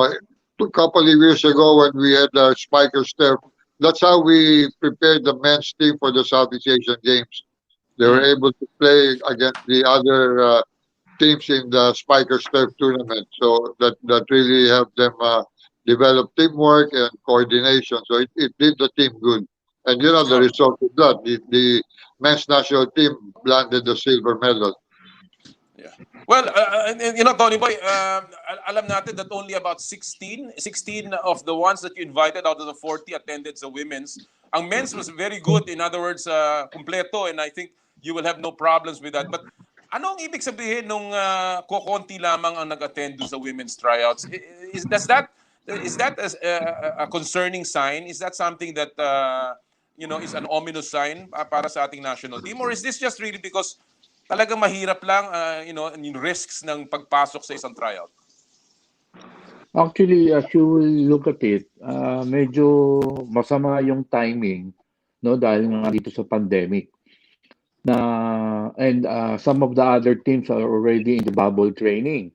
a couple of years ago when we had Spikers Turf, that's how we prepared the men's team for the Southeast Asian Games. They were able to play against the other teams in the Spikers Turf tournament, so that really helped them develop teamwork and coordination. So it did the team good, and the result of that, the men's national team landed the silver medal. Yeah. Well, Tony Boy, alam natin that only about 16 of the ones that you invited out of the 40 attended sa women's. Ang men's was very good. In other words, kumpleto, and I think you will have no problems with that. But ano ang ibig sabihin nung kukonti lamang ang nag-attend sa women's tryouts? Is that a concerning sign? Is that something that is an ominous sign para sa ating national team, or is this just really because talagang mahirap lang yung risks ng pagpasok sa isang tryout? Actually, as you will look at it, medyo masama yung timing, no, dahil nga dito sa pandemic. And some of the other teams are already in the bubble training.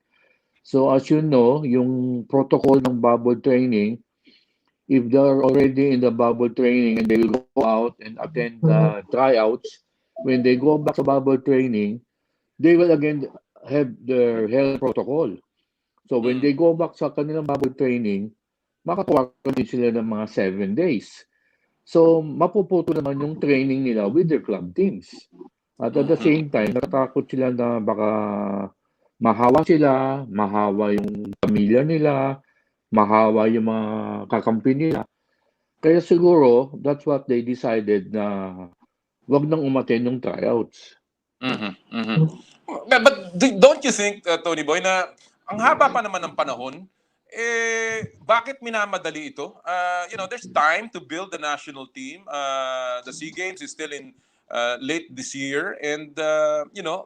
So as you know, yung protocol ng bubble training, if they're already in the bubble training and they will go out and attend the tryouts, when they go back to bubble training, they will again have their health protocol. So when they go back sa kanilang bubble training, makaka-quarantine sila ng mga 7 days. So mapuputo naman yung training nila with their club teams. At the same time, natatakot sila na baka mahawa sila, mahawa yung pamilya nila, mahawa yung mga kakampi nila. Kaya siguro, that's what they decided na wag nang umattend ng tryouts. Mhm, mhm. But don't you think, Tony Boy, na ang haba pa naman ng panahon, bakit minamadali ito? There's time to build the national team. The SEA Games is still in late this year, and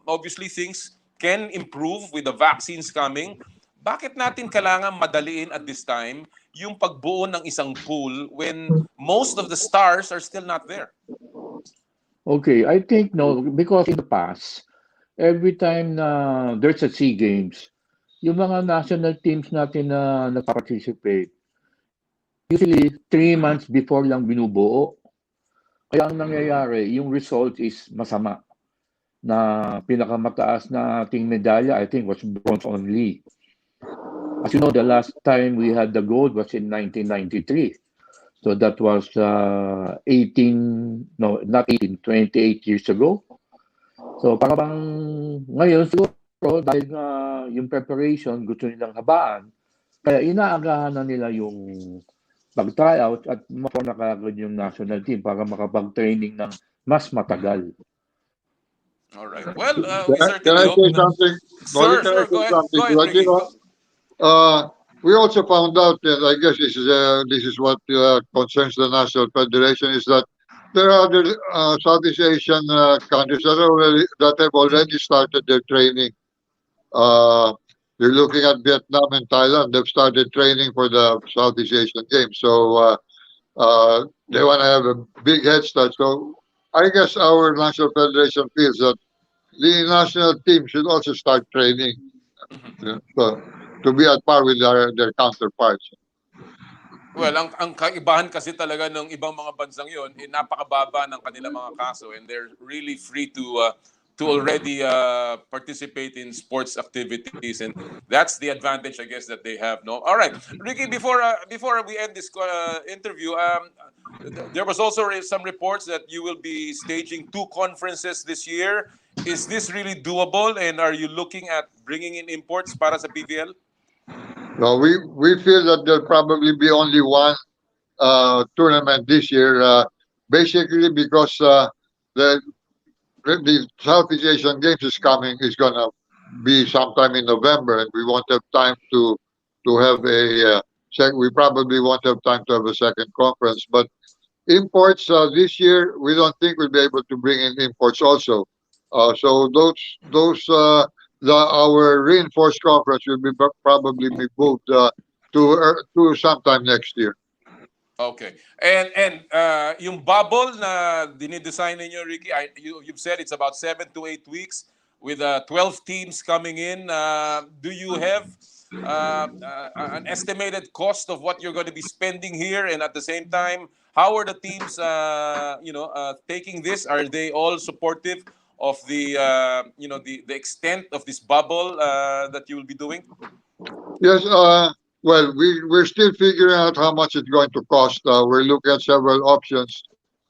obviously things can improve with the vaccines coming. Bakit natin kailangan madaliin at this time yung pagbuo ng isang pool when most of the stars are still not there? Okay, I think no, because in the past, every time na there's a SEA Games, yung mga national teams natin na nagpa-participate, usually 3 months before lang binubuo. Kaya ang nangyayari, yung result is masama. Na pinakamataas na ating medalya, I think, was bronze only. As you know, the last time we had the gold was in 1993. So that was 28 years ago. So parang ngayon siguro dahil yung preparation gusto nilang habaan, kaya inaagahan na nila yung pag-tryout at ma-form na kagad yung national team para makapag-training ng mas matagal. All right. Well, we Can certainly I hope. say something? Sure, Molly, can I sure. say Go something? ahead, But, Ricky. we also found out that I guess this is what concerns the National Federation is that there are other Southeast Asian countries that have already started their training. You're looking at Vietnam and Thailand. They've started training for the Southeast Asian Games, so they want to have a big head start. So I guess our National Federation feels that the national team should also start training. To be at par with their counterparts. Well, ang kaibahan kasi talaga ng ibang mga bansang yon, napakababa ng kanilang mga kaso, and they're really free to already participate in sports activities, and that's the advantage, I guess, that they have. No, all right, Ricky. Before we end this interview, there was also some reports that you will be staging 2 conferences this year. Is this really doable, and are you looking at bringing in imports para sa PVL? Well, we feel that there'll probably be only one tournament this year, basically because the Southeast Asian Games is gonna be sometime in November, and we won't have time to have we probably won't have time to have a second conference. But imports this year, we don't think we'll be able to bring in imports also. So our reinforced conference will probably be moved to sometime next year. Okay. And yung bubble na dinidesign ninyo, Ricky, you've said it's about 7 to 8 weeks with 12 teams coming in. Do you have an estimated cost of what you're going to be spending here? And at the same time, how are the teams taking this? Are they all supportive of the extent of this bubble that you will be doing? Yes. Well, we're still figuring out how much it's going to cost. We're looking at several options.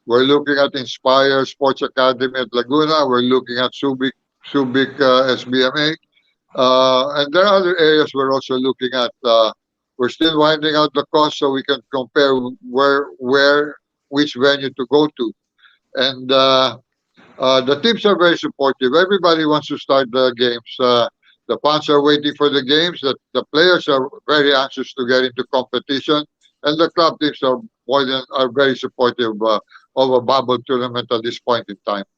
We're looking at Inspire Sports Academy at Laguna. We're looking at Subic SBMA. And there are other areas we're also looking at. We're still winding out the cost so we can compare which venue to go to. And the teams are very supportive. Everybody wants to start the games. The fans are waiting for the games. The players are very anxious to get into competition, and the club teams are very supportive of a bubble tournament at this point in time.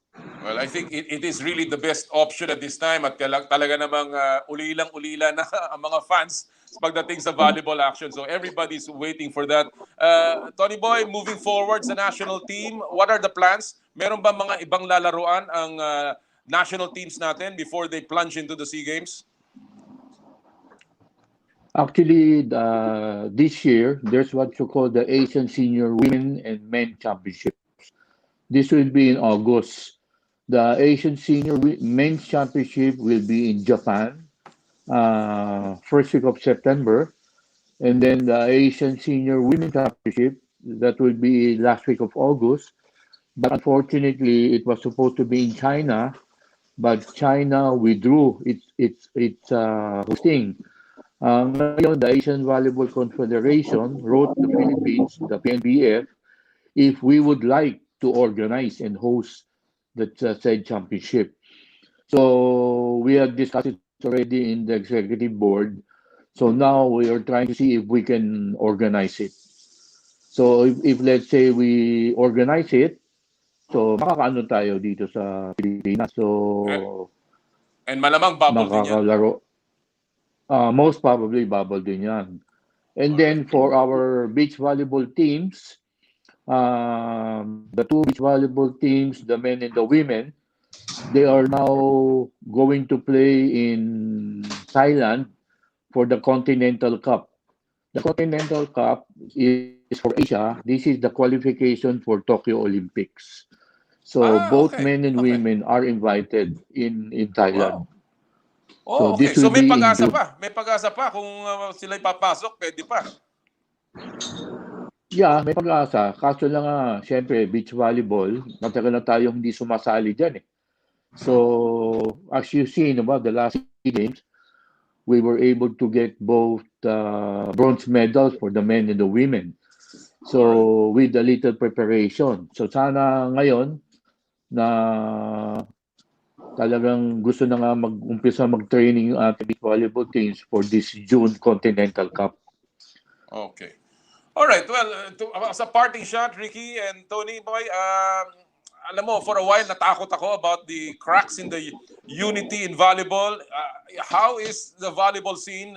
Well, I think it is really the best option at this time, at talaga namang ulilang-ulila na ang mga fans pagdating sa volleyball action. So everybody's waiting for that. Tony Boy, moving forward sa national team, what are the plans? Meron ba mga ibang lalaruan ang national teams natin before they plunge into the SEA Games? Actually, this year, there's what you call the Asian Senior Women and Men Championships. This will be in August. The Asian Senior Men's Championship will be in Japan, first week of September. And then the Asian Senior Women Championship, that will be last week of August. But unfortunately, it was supposed to be in China, but China withdrew its hosting. Ngayon, the Asian Volleyball Confederation wrote the Philippines, the PNBF, if we would like to organize and host that said championship. So we have discussed it already in the executive board. So now we are trying to see if we can organize it. So if let's say we organize it, so makakaano tayo dito sa Pilipinas. So And malamang bubble din yan. makakalaro. Most probably bubble din yan. And then for our beach volleyball teams, the two beach volleyball teams, the men and the women, they are now going to play in Thailand for the Continental Cup. The Continental Cup is for Asia. This is the qualification for Tokyo Olympics. So both okay. men and women are invited in Thailand. Wow. Oh, So okay. this will So may be in pag-asa June. pa. May pag-asa pa kung sila'y papasok, pwede pa. Yeah, may pag-asa. Kaso lang syempre, beach volleyball, matagal na tayong hindi sumasali dyan eh. So, as you see, the last games, we were able to get both bronze medals for the men and the women. So, with a little preparation. So, sana ngayon na talagang gusto na nga mag-umpisa mag-training yung ating beach volleyball teams for this June Continental Cup. Okay. All right. Well, as a parting shot, Ricky and Tony Boy, alam mo, for a while natakot ako about the cracks in the unity in volleyball. How is the volleyball scene?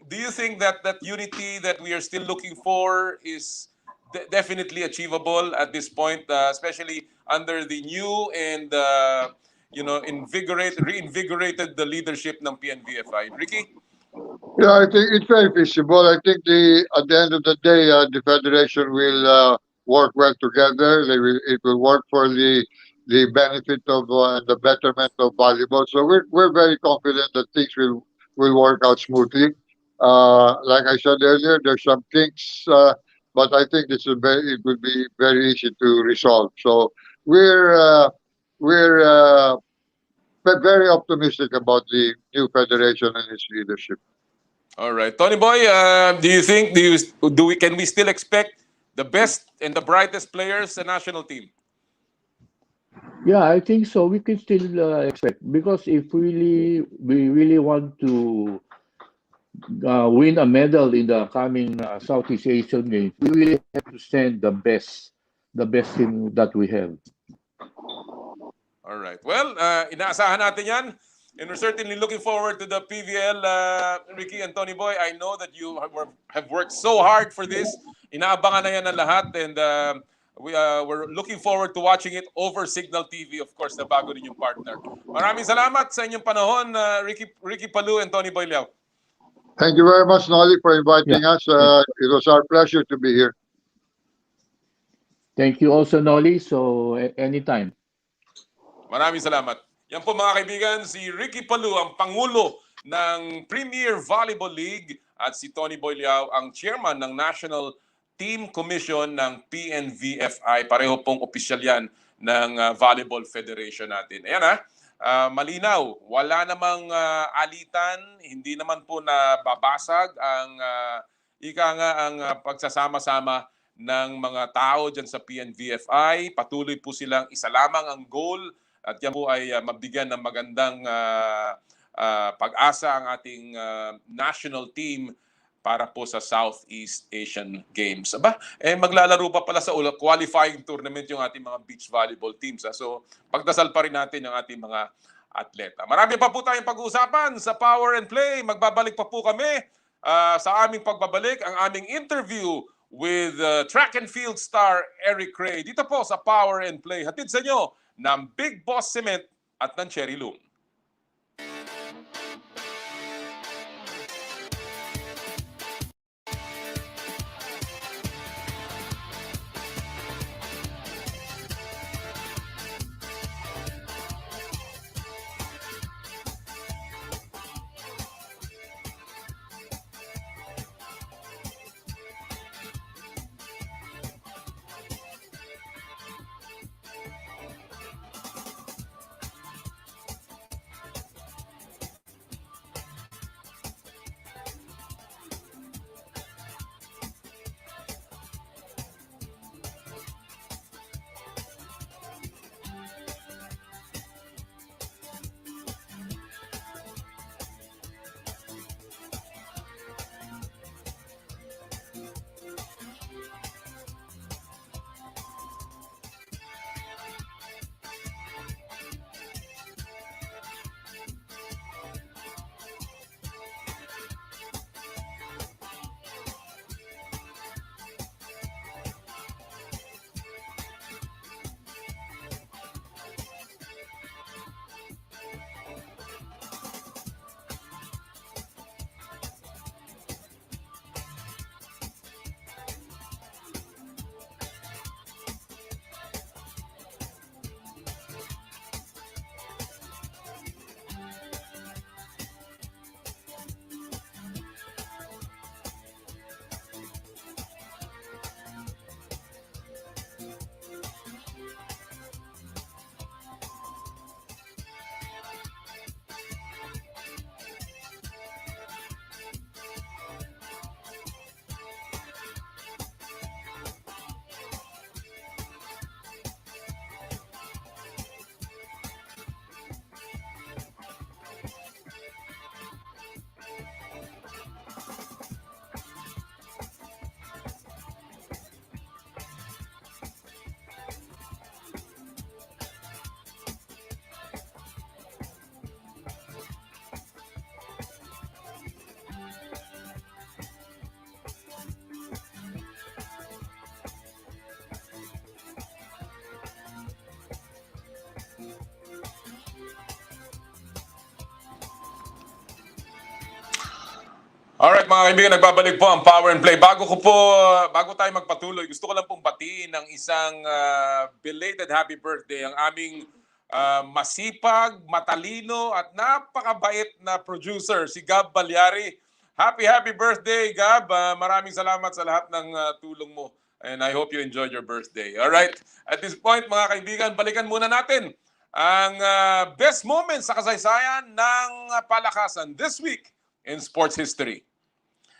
Do you think that unity that we are still looking for is definitely achievable at this point, especially under the new and reinvigorated the leadership ng PNVFI? Ricky? Yeah, I think it's very visible. I think at the end of the day, the federation will work well together. It will work for the benefit of and the betterment of volleyball. So we're very confident that things will work out smoothly. Like I said earlier, there's some kinks, but I think it will be very easy to resolve. So we're very optimistic about the new federation and its leadership. All right. Tony Boy, do you think, can we still expect the best and the brightest players sa national team? Yeah, I think so. We can still expect, because if we really want to win a medal in the coming Southeast Asian Games, we really have to send the best team that we have. All right. Well, inaasahan natin yan. And we're certainly looking forward to the PVL, Ricky and Tony Boy. I know that you have worked so hard for this. Inaabangan na yan ng lahat. And we're looking forward to watching it over Signal TV, of course, na bago din yung partner. Maraming salamat sa inyong panahon, Ricky Palou and Tony Boy Liao. Thank you very much, Nolly, for inviting us. It was our pleasure to be here. Thank you also, Nolly. So, anytime. Maraming salamat. Yan po mga kaibigan, si Ricky Palou, ang Pangulo ng Premier Volleyball League, at si Tony Boy Liao, ang Chairman ng National Team Commission ng PNVFI. Pareho pong opisyal yan ng Volleyball Federation natin. Ayan malinaw, wala namang alitan, hindi naman po nababasag ang ang pagsasama-sama ng mga tao dyan sa PNVFI. Patuloy po silang isa lamang ang goal, at yan po ay mabigyan ng magandang pag-asa ang ating national team para po sa Southeast Asian Games. Maglalaro pa pala sa qualifying tournament yung ating mga beach volleyball teams. So, pagdasal pa rin natin ang ating mga atleta. Marami pa po tayong pag-uusapan sa Power and Play. Magbabalik pa po kami sa aming pagbabalik, ang aming interview with track and field star Eric Cray. Dito po sa Power and Play. Hatid sa inyo ng Big Boss Cement at ng Cherry Loom. Alright mga kaibigan, nagbabalik po ang Power and Play. Bago tayo magpatuloy, gusto ko lang pong batiin ng isang belated happy birthday ang aming masipag, matalino at napakabait na producer, si Gab Balyari. Happy birthday, Gab. Maraming salamat sa lahat ng tulong mo. And I hope you enjoyed your birthday. Alright, at this point mga kaibigan, balikan muna natin ang best moments sa kasaysayan ng palakasan this week in sports history.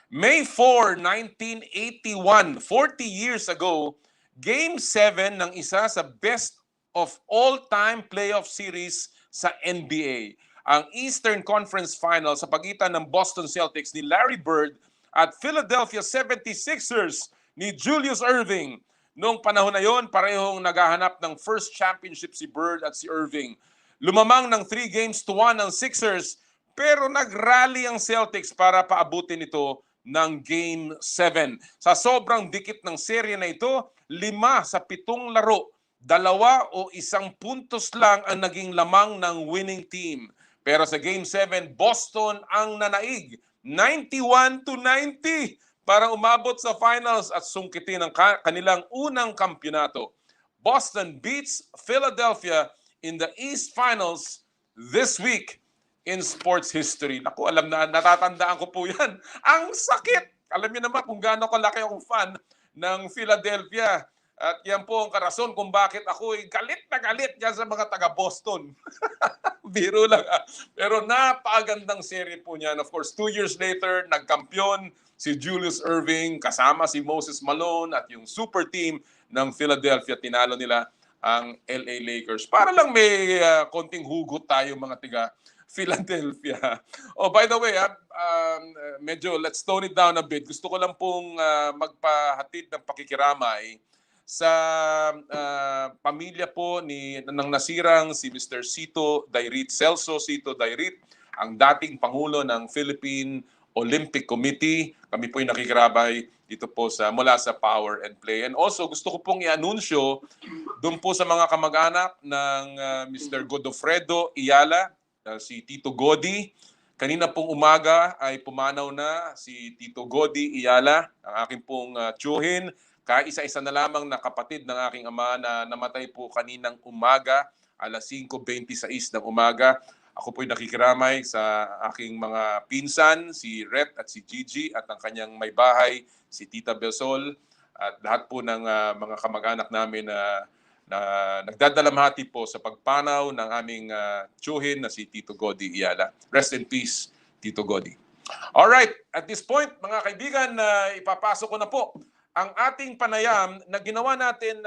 May 4, 1981, 40 years ago, Game 7 ng isa sa best of all-time playoff series sa NBA. Ang Eastern Conference Final sa pagitan ng Boston Celtics ni Larry Bird at Philadelphia 76ers ni Julius Erving. Noong panahon na yon, parehong naghahanap ng first championship si Bird at si Erving. Lumamang ng 3-1 ang Sixers, pero nag-rally ang Celtics para paabutin ito ng Game 7. Sa sobrang dikit ng serye na ito, 5 sa 7 laro, 2 o 1 puntos lang ang naging lamang ng winning team. Pero sa Game 7, Boston ang nanaig, 91-90 para umabot sa finals at sungkitin ang kanilang unang kampyonato. Boston beats Philadelphia in the East Finals this week in sports history. Naku, natatandaan ko po yan. Ang sakit! Alam niyo naman kung gaano kalaki akong fan ng Philadelphia. At yan po ang karason kung bakit ako galit na galit dyan sa mga taga-Boston. Biro lang. Pero napakagandang serye po niyan. Of course, 2 years later, nagkampiyon si Julius Erving, kasama si Moses Malone at yung super team ng Philadelphia. Tinalo nila ang LA Lakers. Para lang may konting hugot tayo mga tiga Philadelphia. Oh, by the way, medyo let's tone it down a bit. Gusto ko lang pong magpahatid ng pakikiramay sa pamilya po ng nasirang si Mr. Cito Dairit, Celso Cito Dairit, ang dating Pangulo ng Philippine Olympic Committee. Kami po yung nakikiramay dito po mula sa Power and Play. And also, gusto ko pong i-anunsyo doon po sa mga kamag-anak ng Mr. Godofredo Iyala, si Tito Godi. Kanina pong umaga ay pumanaw na si Tito Godi Iyala, ang aking pong tiyuhin. Kaisa-isa na lamang na kapatid ng aking ama na namatay po kaninang umaga, alas 5:26 ng umaga. Ako po'y nakikiramay sa aking mga pinsan, si Ret at si Gigi, at ang kanyang may bahay, si Tita Besol, at lahat po ng mga kamag-anak namin na nagdadalamhati po sa pagpanaw ng aming tiyuhin na si Tito Godi Iyala. Rest in peace, Tito Godi. Alright, at this point, mga kaibigan, ipapasok ko na po ang ating panayam na ginawa natin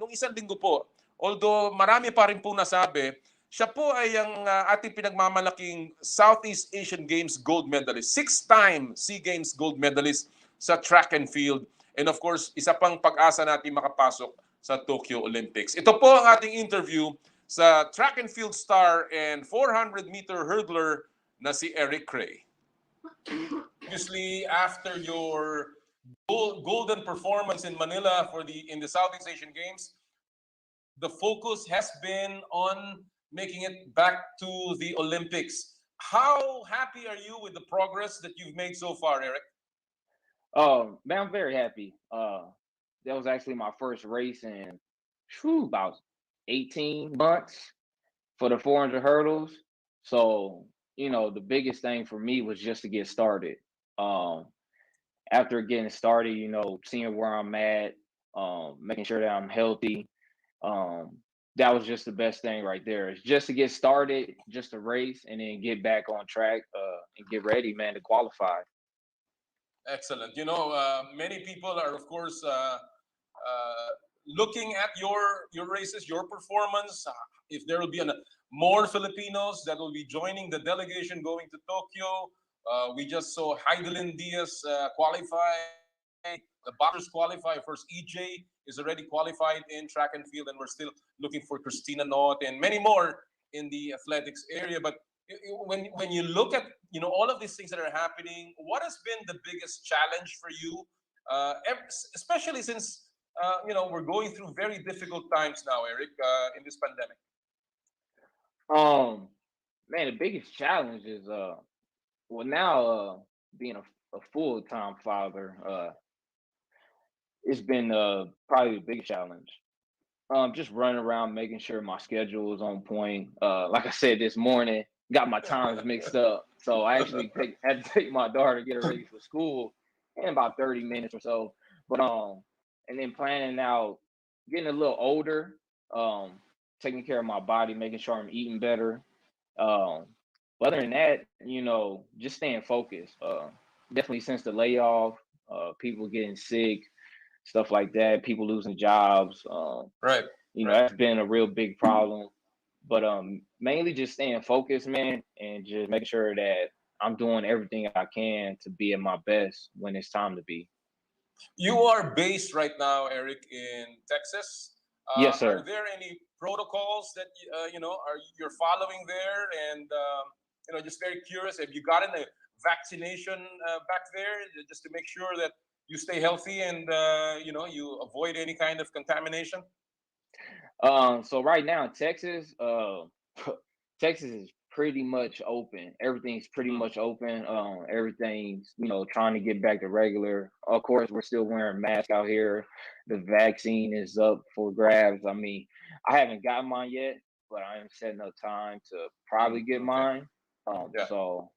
nung isang linggo po. Although marami pa rin po nasabi, siya po ay ang ating pinagmamalaking Southeast Asian Games gold medalist. 6-time SEA Games gold medalist sa track and field. And of course, isa pang pag-asa natin makapasok sa Tokyo Olympics. Ito po ang ating interview sa track and field star and 400-meter hurdler na si Cray. Obviously, after your golden performance in Manila in the Southeast Asian Games, the focus has been on making it back to the Olympics. How happy are you with the progress that you've made so far, Eric? Oh, man, I'm very happy. That was actually my first race in about 18 months for the 400 hurdles. So, the biggest thing for me was just to get started. After getting started, seeing where I'm at, making sure that I'm healthy, that was just the best thing right there. It's just to get started, just to race, and then get back on track and get ready, man, to qualify. Excellent. Many people are, of course, looking at your races, your performance. If there will be more Filipinos that will be joining the delegation going to Tokyo. We just saw Heidelin Diaz qualify. The boxers qualify. First, EJ is already qualified in track and field, and we're still looking for Christina Not and many more in the athletics area. But when you look at all of these things that are happening, what has been the biggest challenge for you, especially since we're going through very difficult times now, Eric, in this pandemic? Man, the biggest challenge is now being a full-time father, it's been probably the biggest challenge. Just running around, making sure my schedule is on point. Like I said this morning, got my times mixed up, so I actually had to take my daughter to get her ready for school in about 30 minutes or so. But and then planning out, getting a little older, taking care of my body, making sure I'm eating better. But other than that, just staying focused. Definitely since the layoff, people getting sick, stuff like that, people losing jobs. Right. That's been a real big problem. But mainly just staying focused, man, and just making sure that I'm doing everything I can to be at my best when it's time to be. You are based right now, Eric, in Texas. Yes, sir. Are there any protocols that are you're following there? And just very curious, have you gotten a vaccination back there just to make sure that you stay healthy and you avoid any kind of contamination? So right now in Texas, Texas is pretty much open. Everything's pretty much open. Everything's trying to get back to regular. Of course, we're still wearing masks out here. The vaccine is up for grabs. I mean, I haven't gotten mine yet, but I am setting up time to probably get mine. Yeah. So,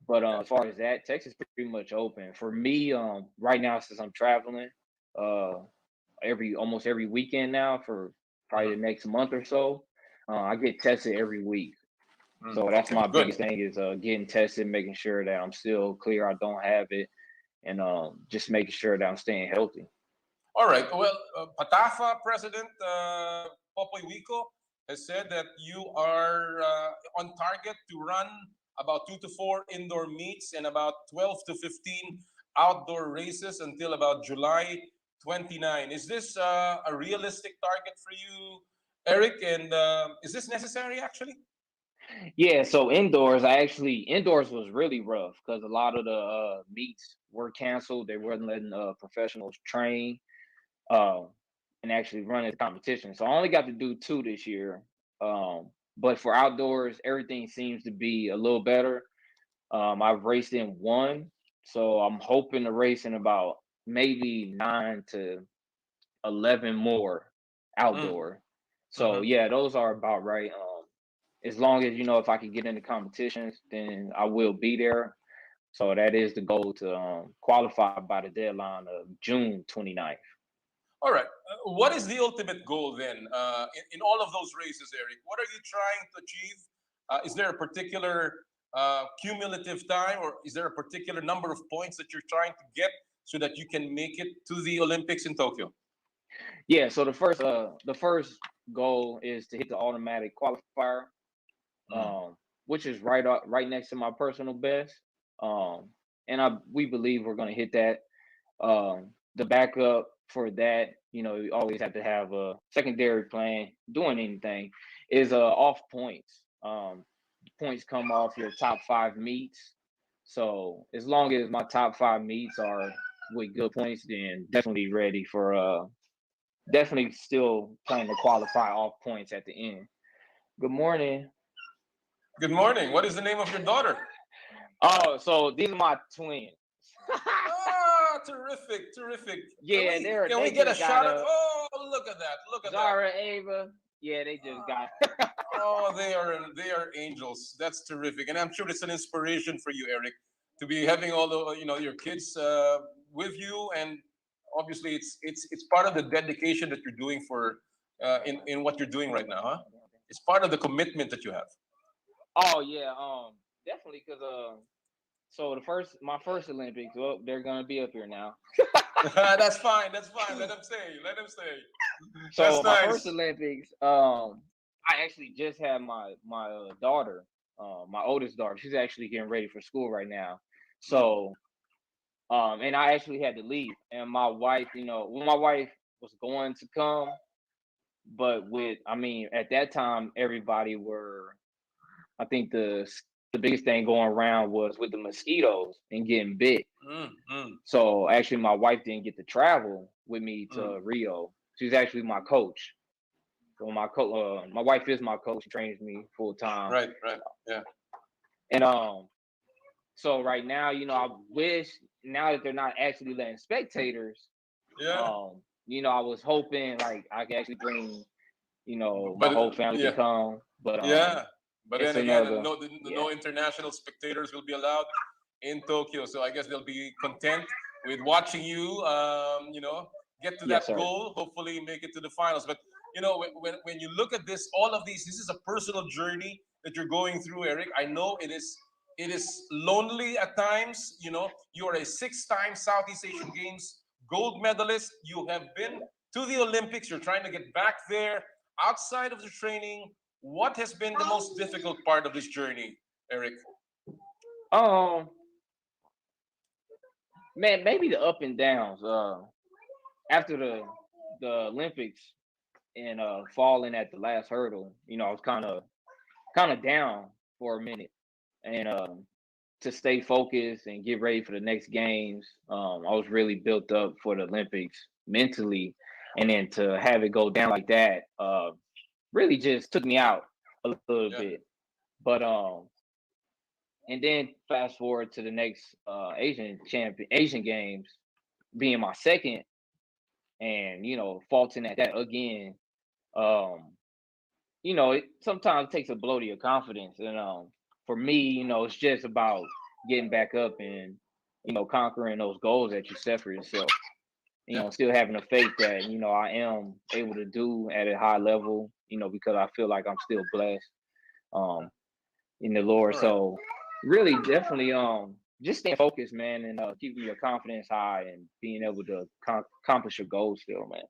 but as far as that, Texas is pretty much open for me. Right now since I'm traveling, almost every weekend now for probably the next month or so. I get tested every week. So that's my Good. biggest thing is getting tested, making sure that I'm still clear, I don't have it, and just making sure that I'm staying healthy. All right. Well, Patafa President Popoy Wico has said that you are on target to run about 2 to 4 indoor meets and about 12 to 15 outdoor races until about July 29. Is this a realistic target for you, Eric? And is this necessary actually? Yeah, so indoors was really rough because a lot of the meets were canceled. They weren't letting professionals train and actually run the competition. So I only got to do 2 this year. But for outdoors, everything seems to be a little better. I've raced in 1, so I'm hoping to race in about maybe 9 to 11 more outdoor. So yeah, those are about right. As long as if I can get into competitions, then I will be there. So that is the goal to qualify by the deadline of June 29th. All right. What is the ultimate goal then in all of those races, Eric? What are you trying to achieve? Is there a particular cumulative time, or is there a particular number of points that you're trying to get so that you can make it to the Olympics in Tokyo? Yeah. So the first goal is to hit the automatic qualifier, which is right next to my personal best. And we believe we're going to hit that. The backup for that, you always have to have a secondary plan. Doing anything is off points. Points come off your top 5 meets. So as long as my top 5 meets are with good points, then definitely ready for definitely still planning to qualify off points at the end. Good morning. Good morning. What is the name of your daughter? Oh, so these are my twins. Terrific, terrific. Yeah, can we get a shot at? Oh, look at that! Look at Zara, Ava. Yeah, they just got. Oh, they are angels. That's terrific, and I'm sure it's an inspiration for you, Eric, to be having all the your kids with you, and obviously it's part of the dedication that you're doing for in what you're doing right now, huh? It's part of the commitment that you have. Oh yeah, definitely because so my first Olympics, well, they're gonna be up here now. That's fine. That's fine. Let them stay. Let them stay. So That's my nice. first Olympics, I actually just had my daughter, my oldest daughter. She's actually getting ready for school right now. So, and I actually had to leave, and my wife, when my wife was going to come, but at that time everybody were, I think the biggest thing going around was with the mosquitoes and getting bit. So actually, my wife didn't get to travel with me to Rio. She's actually my coach. So my wife is my coach. She trains me full time. Right. Yeah. And So right now, I wish now that they're not actually letting spectators, Yeah. I was hoping like I could actually bring, my But whole family to yeah, come. But yeah. But it's then again, another, yeah. no international spectators will be allowed in Tokyo. So I guess they'll be content with watching you, get to Yes, that sir. goal. Hopefully, make it to the finals. But when you look at this, all of these, this is a personal journey that you're going through, Eric. I know it is lonely at times. You are a six-time Southeast Asian Games gold medalist. You have been to the Olympics. You're trying to get back there. Outside of the training, what has been the most difficult part of this journey, Eric? Um, Man, maybe the up and downs. After the Olympics and falling at the last hurdle, I was kind of down for a minute, and to stay focused and get ready for the next games, I was really built up for the Olympics mentally, and then to have it go down like that, really just took me out a little Yeah. bit. But and then fast forward to the next Asian Games being my second, and faulting at that again. Um, it sometimes takes a blow to your confidence, and for me, it's just about getting back up and conquering those goals that you set for yourself. Yeah. Still having the faith that I am able to do at a high level. Because I feel like I'm still blessed um in the Lord. All right. So really, definitely, just staying focused, man, and keeping your confidence high and being able to accomplish your goals still, man.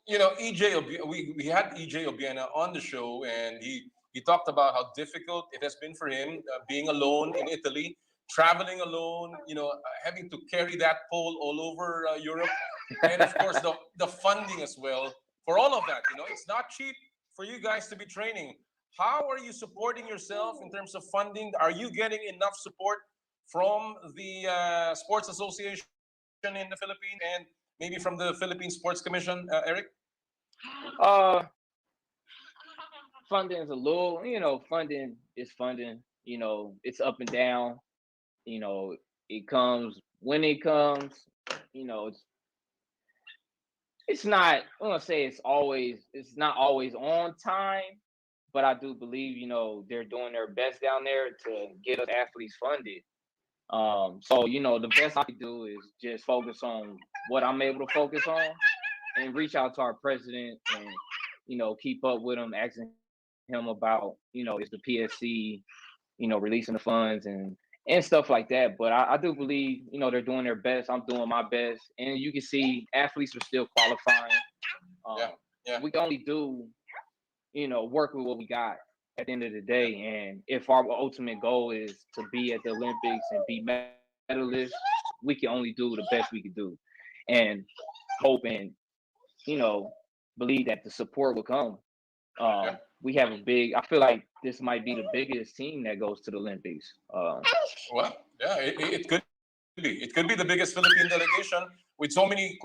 We had EJ Obiena on the show, and he talked about how difficult it has been for him being alone in Italy, traveling alone, having to carry that pole all over Europe, and of course the funding as well for all of that. It's not cheap for you guys to be training. How are you supporting yourself in terms of funding? Are you getting enough support from the sports association in the Philippines and maybe from the Philippine Sports Commission, Eric? Uh, Funding is a little, funding is funding. It's up and down. You know, it comes when it comes. It's not. I'm gonna say it's not always on time, but I do believe they're doing their best down there to get us athletes funded. So the best I can do is just focus on what I'm able to focus on and reach out to our president and keep up with him, asking him about is the PSC releasing the funds and stuff like that. But I do believe they're doing their best. I'm doing my best, and you can see athletes are still qualifying. Yeah. Um, Yeah. we can only do work with what we got at the end of the day. And if our ultimate goal is to be at the Olympics and be medalists, we can only do the best we can do, and hope and you know believe that the support will come. Yeah. We have a big. I feel like this might be the biggest team that goes to the Olympics. Well, yeah, it could be. It could be the biggest Philippine delegation with so many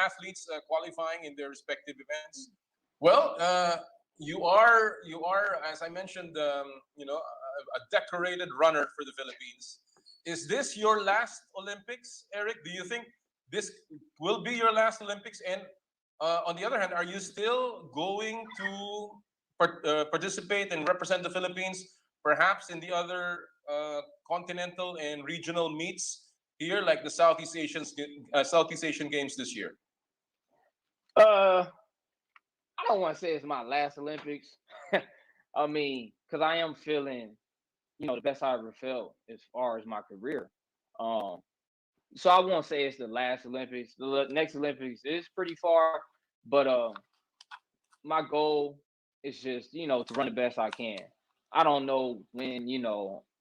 athletes qualifying in their respective events. Well, you are, as I mentioned, a decorated runner for the Philippines. Is this your last Olympics, Eric? Do you think this will be your last Olympics? And on the other hand, are you still going to participate and represent the Philippines, perhaps in the other continental and regional meets here, like the Southeast Asian Games this year? Uh, I don't want to say it's my last Olympics. I mean, because I am feeling, the best I ever felt as far as my career. Um, so I won't say it's the last Olympics. The next Olympics is pretty far, but my goal is just to run the best I can. I don't know when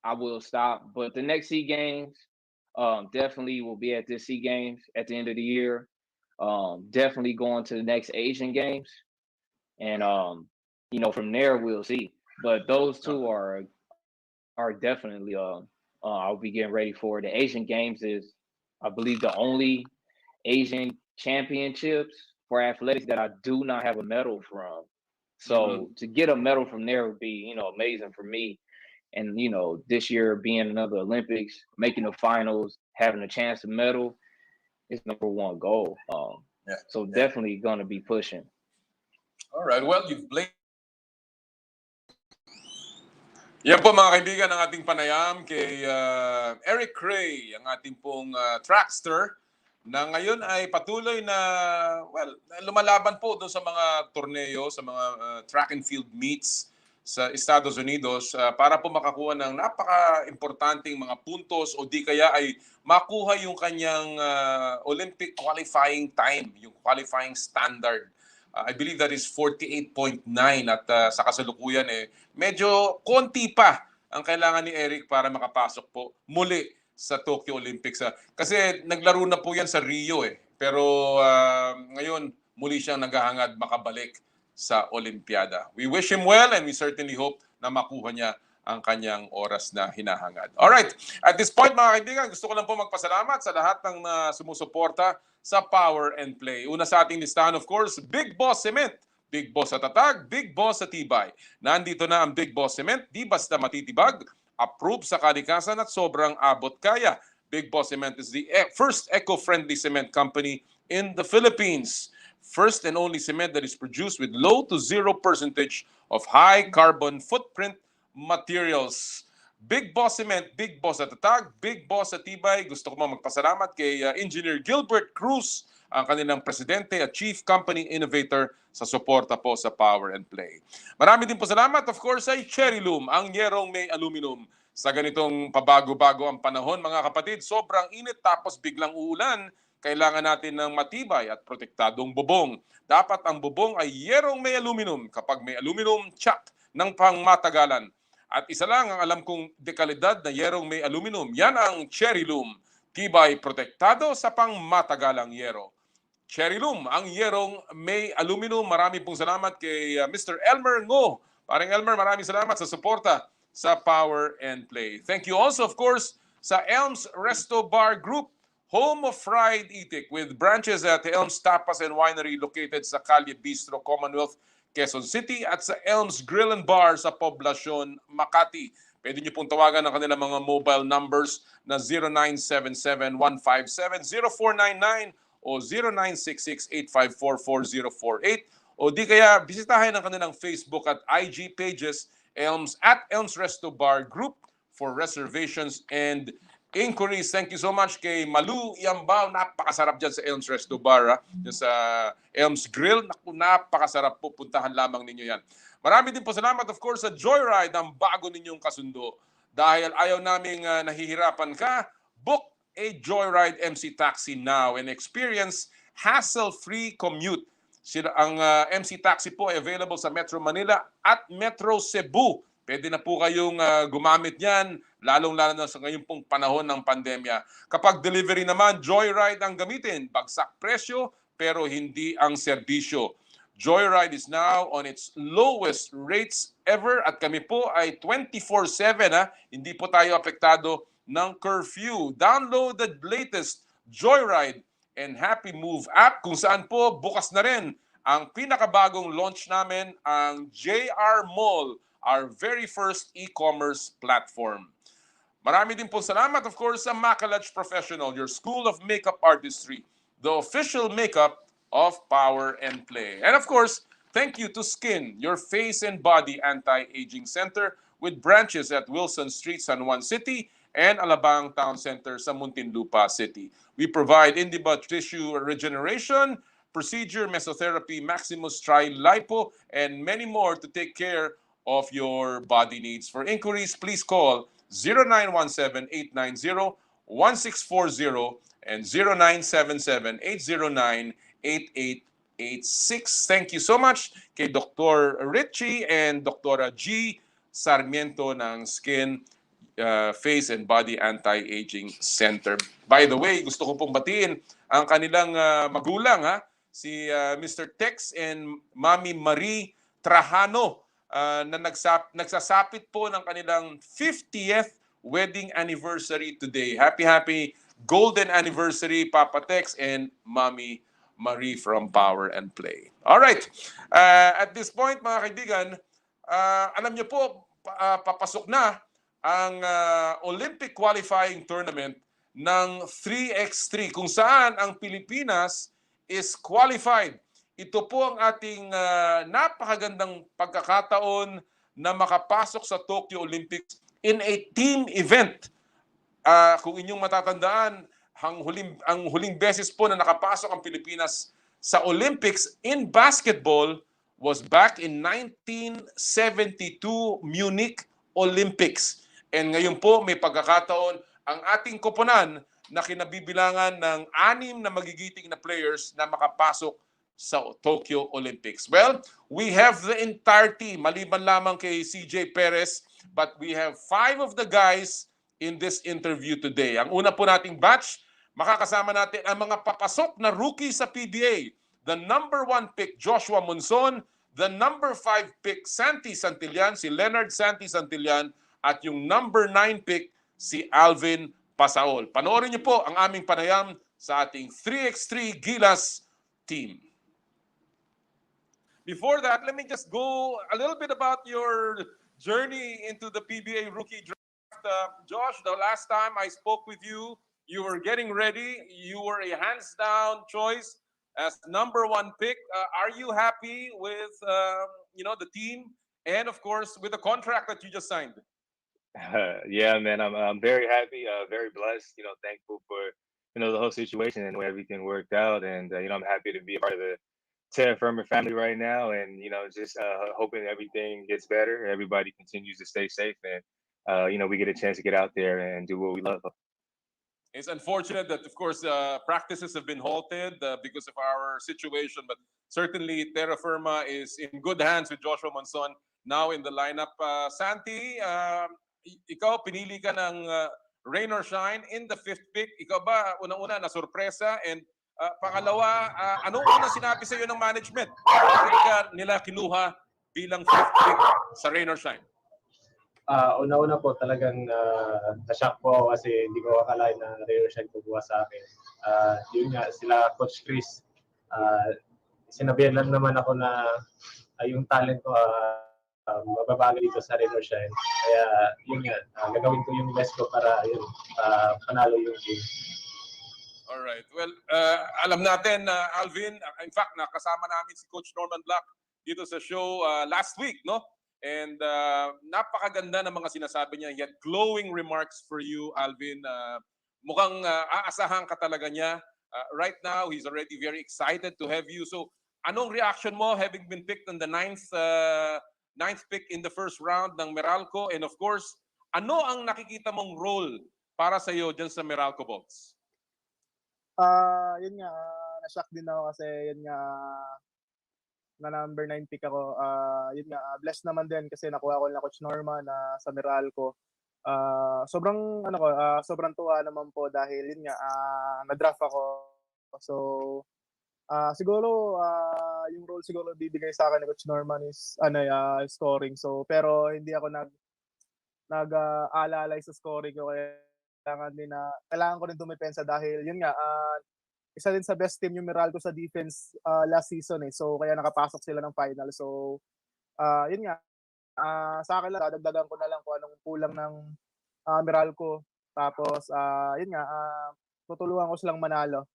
I will stop, but the next Sea Games definitely will be at this Sea Games at the end of the year. Definitely going to the next Asian Games, and from there we'll see. But those two are definitely I'll be getting ready for. The Asian Games is, I believe, the only Asian championships for athletics that I do not have a medal from. Mhm. So to get a medal from there would be, amazing for me. And this year being another Olympics, making the finals, having a chance to medal is number one goal. So definitely going to be pushing. All right. Well, you've blazed. Yan po mga kaibigan ang ating panayam kay Eric Cray, ang ating pong trackster na ngayon ay patuloy na lumalaban po doon sa mga torneo, sa mga track and field meets sa Estados Unidos para po makakuha ng napaka-importanting mga puntos o di kaya ay makuha yung kanyang Olympic qualifying time, yung qualifying standard. I believe that is 48.9 at sa kasalukuyan medyo konti pa ang kailangan ni Eric para makapasok po muli sa Tokyo Olympics. Kasi naglaro na po yan sa Rio pero ngayon muli siyang naghahangad makabalik sa Olympiada. We wish him well and we certainly hope na makuha niya ang kanyang oras na hinahangad. Alright, at this point mga kaibigan, gusto ko lang po magpasalamat sa lahat ng sumusuporta sa Power and Play. Una sa ating listahan, of course, Big Boss Cement. Big Boss sa tatag, Big Boss sa tibay. Nandito na ang Big Boss Cement, di basta matitibag, approved sa kalikasan at sobrang abot kaya. Big Boss Cement is the first eco-friendly cement company in the Philippines. First and only cement that is produced with low to 0% of high carbon footprint materials. Big Boss Cement, Big Boss sa tatag, Big Boss sa tibay. Gusto ko magpasalamat kay Engineer Gilbert Cruz, ang kanilang presidente at chief company innovator sa suporta po sa Power and Play. Marami din po salamat, of course, ay Cherry Loom, ang yerong may aluminum. Sa ganitong pabago-bago ang panahon, mga kapatid, sobrang init tapos biglang uulan, kailangan natin ng matibay at protektadong bubong. Dapat ang bubong ay yerong may aluminum. Kapag may aluminum, tsak ng pangmatagalan. At isa lang ang alam kong dekalidad na yerong may aluminum. Yan ang Cherry Loom. Tibay protektado sa pangmatagalang yero. Cherry Loom, ang yerong may aluminum. Marami pong salamat kay Mr. Elmer Ngo. Parang Elmer, maraming salamat sa suporta sa Power and Play. Thank you also, of course, sa Elms Resto Bar Group, home of fried itik with branches at Elms Tapas and Winery located sa Calle Bistro, Commonwealth, Quezon City at sa Elms Grill and Bar sa Poblacion, Makati. Pwede niyo pong tawagan ang kanilang mga mobile numbers na 0977-157-0499 o 0966-854-4048 o di kaya bisitahin ang kanilang Facebook at IG pages Elms Resto Bar Group for reservations and inquiries. Thank you so much kay Palou Yambao. Napakasarap dyan sa Elms Resto Bar. Dyan sa Elms Grill. Napakasarap po. Puntahan lamang ninyo yan. Marami din po salamat, of course, sa Joyride, ang bago ninyong kasundo. Dahil ayaw naming nahihirapan ka, book a Joyride MC Taxi now and experience hassle-free commute. Ang MC Taxi po ay available sa Metro Manila at Metro Cebu. Pwede na po kayong gumamit yan, lalong-lalo na sa ngayon pong panahon ng pandemya. Kapag delivery naman, Joyride ang gamitin. Bagsak presyo, pero hindi ang serbisyo. Joyride is now on its lowest rates ever at kami po ay 24/7. Hindi po tayo apektado ng curfew. Download the latest Joyride and Happy Move app kung saan po bukas na rin ang pinakabagong launch namin, ang JR Mall, our very first e-commerce platform. Marami din po salamat, of course, sa Makalaj Professional, your school of makeup artistry, the official makeup of Power and Play. And of course, thank you to Skin, your face and body anti-aging center with branches at Wilson Street, San Juan City and Alabang Town Center sa Muntinlupa City. We provide indiba tissue regeneration, procedure, mesotherapy, Maximus Tri-Lipo, and many more to take care of your body needs. For inquiries, please call 0917-890-1640 and 0977-809-8886. Thank you so much kay Dr. Richie and Dr. G. Sarmiento ng Skin, Face and Body Anti-Aging Center. By the way, gusto ko pong batiin ang kanilang magulang, si Mr. Tex and Mami Marie Trajano, na nagsasapit po ng kanilang 50th wedding anniversary today. Happy golden anniversary, Papa Tex and Mami Marie from Power and Play. Alright, at this point mga kaibigan, alam niyo po, papasok na ang Olympic qualifying tournament ng 3x3 kung saan ang Pilipinas is qualified. Ito po ang ating napakagandang pagkakataon na makapasok sa Tokyo Olympics in a team event. Kung inyong matatandaan, ang huling beses po na nakapasok ang Pilipinas sa Olympics in basketball was back in 1972 Munich Olympics. And ngayon po may pagkakataon ang ating koponan na kinabibilangan ng 6 na magigiting na players na makapasok sa Tokyo Olympics. Well, we have the entire team, maliban lamang kay CJ Perez, but we have 5 of the guys in this interview today. Ang una po nating batch, makakasama natin ang mga papasok na rookie sa PBA. The number 1 pick, Joshua Munzon. The number 5 pick, Santillan, si Leonard Santillan. At yung number 9 pick, si Alvin Pasaol. Panoorin niyo po ang aming panayam sa ating 3x3 Gilas team. Before that, let me just go a little bit about your journey into the PBA rookie draft. Josh, the last time I spoke with you, you were getting ready. You were a hands-down choice as number 1 pick. Are you happy with the team and, of course, with the contract that you just signed? Yeah, man, I'm very happy, very blessed. Thankful for the whole situation and the way everything worked out, and I'm happy to be a part of the Terra Firma family right now, and just hoping everything gets better, everybody continues to stay safe, and we get a chance to get out there and do what we love. It's unfortunate that, of course, practices have been halted because of our situation, but certainly Terra Firma is in good hands with Joshua Munzon now in the lineup. Santi, ikaw pinili ka ng rain or shine in the 5th pick. Ikaw ba unang-una na sorpresa? And pangalawa, anong unang sinabi sa iyo ng management? Bakit ka nila kinuha bilang 5th pick sa rain or shine? Una-una po talagang na-shock po ako kasi hindi ko akalain na rain or shine kukuha sa akin. Yun nga, sila Coach Chris, sinabihan lang naman ako na yung talent ko mababagay dito sa rain or shine. Kaya yun nga, gagawin ko yung best ko para yun, panalo yung team. Alright. Well, alam natin, Alvin, in fact, nakasama namin si Coach Norman Black dito sa show last week, no? And napakaganda ng mga sinasabi niya. He had glowing remarks for you, Alvin. Mukhang aasahan ka talaga niya. Right now, he's already very excited to have you. So, anong reaction mo having been picked on the 9th pick in the first round ng Meralco? And of course, ano ang nakikita mong role para sa iyo dyan sa Meralco Bolts? Yun nga, na-shock din ako kasi yun nga, na number 9 pick ako. Yun nga, blessed naman din kasi nakuha ko na Coach Norman sa Meralco. Sobrang tuwa naman po dahil yun nga, na-draft ako. So, siguro yung role siguro bibigay sa akin ni Coach Norman is scoring. So, pero hindi ako nag-aalalay sa scoring ko kaya kailangan ko rin dumepensa dahil yun nga, isa din sa best team yung Meralco sa defense last season eh. So kaya nakapasok sila ng final. So yun nga, sa akin lang dadagdagan ko na lang kung anong kulang ng Meralco. Tapos yun nga, tutulungan ko silang manalo.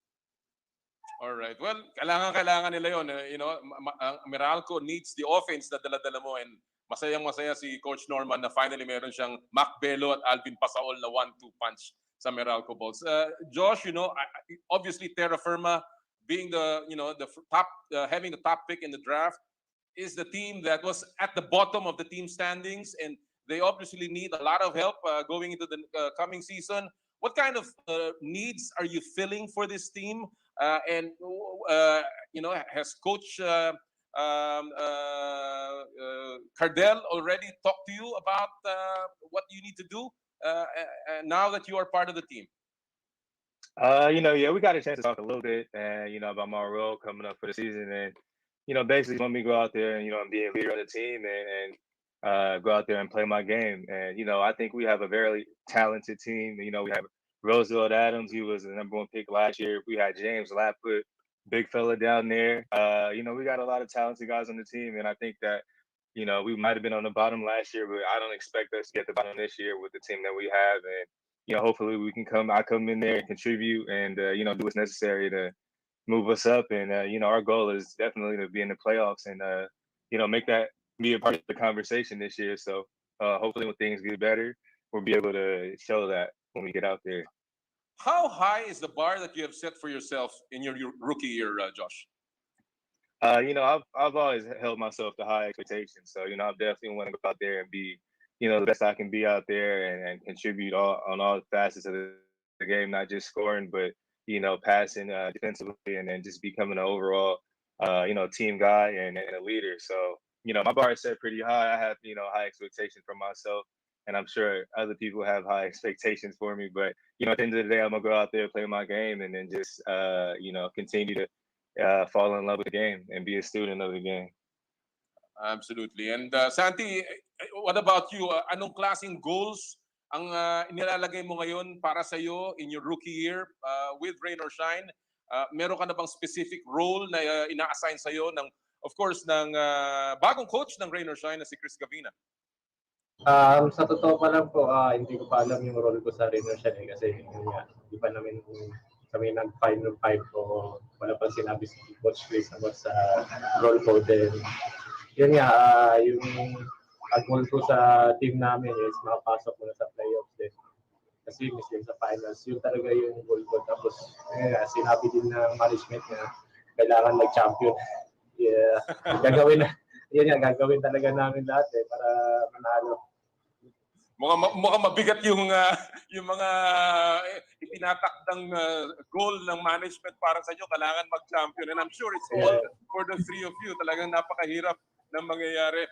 Alright. Well, kailangan nila yun. Meralco needs the offense na dala-dala mo, and masayang-masaya si Coach Norman na finally meron siyang Makipagkwentuhan at Alvin Pasaol na 1-2 punch sa Meralco Bolts. Josh, obviously Terra Firma being the top, having the top pick in the draft is the team that was at the bottom of the team standings, and they obviously need a lot of help going into the coming season. What kind of needs are you filling for this team? And has Coach Cardell already talked to you about what you need to do now that you are part of the team? Yeah, we got a chance to talk a little bit, and about my role coming up for the season, and basically want me to go out there and and be a leader of the team and go out there and play my game. And I think we have a very talented team. We have Roosevelt Adams, he was the #1 pick last year. We had James Laput, big fella down there. We got a lot of talented guys on the team, and I think that we might have been on the bottom last year, but I don't expect us to get the bottom this year with the team that we have. And hopefully we can I come in there and contribute and do what's necessary to move us up. And our goal is definitely to be in the playoffs and make that be a part of the conversation this year. So hopefully when things get better, we'll be able to show that when we get out there. How high is the bar that you have set for yourself in your rookie year, Josh? I've always held myself to high expectations. So, I definitely want to go out there and be, the best I can be out there and contribute on all facets of the game, not just scoring, but, passing defensively and then just becoming an overall, team guy and a leader. So, my bar is set pretty high. I have, high expectations for myself. And I'm sure other people have high expectations for me. But, at the end of the day, I'm going to go out there, play my game, and then just, continue to fall in love with the game and be a student of the game. Absolutely. And Santi, what about you? Anong klaseng goals ang inilalagay mo ngayon para sa iyo in your rookie year with Rain or Shine? Meron ka na bang specific role na ina-assign sa iyo of course, ng bagong coach ng Rain or Shine na si Chris Gavina? Sa totoo pa lang po, hindi ko pa alam yung role ko sa Rain or Shine kasi di pa namin kami nag-final 5 ko, wala pa sinabi si Coach Chris about sa role ko. Then, yun nga, yung goal ko sa team namin is makapasok muna sa playoffs din. Kasi miss din sa finals, yun talaga yung goal ko. Tapos, sinabi din ng management na kailangan mag-champion. Yeah, gagawin talaga namin lahat para manalo. Mukhang mabigat yung mga itinatakdang goal ng management para sa inyo. Kailangan mag-champion. And I'm sure it's all for the three of you. Talagang napakahirap ng mangyayari.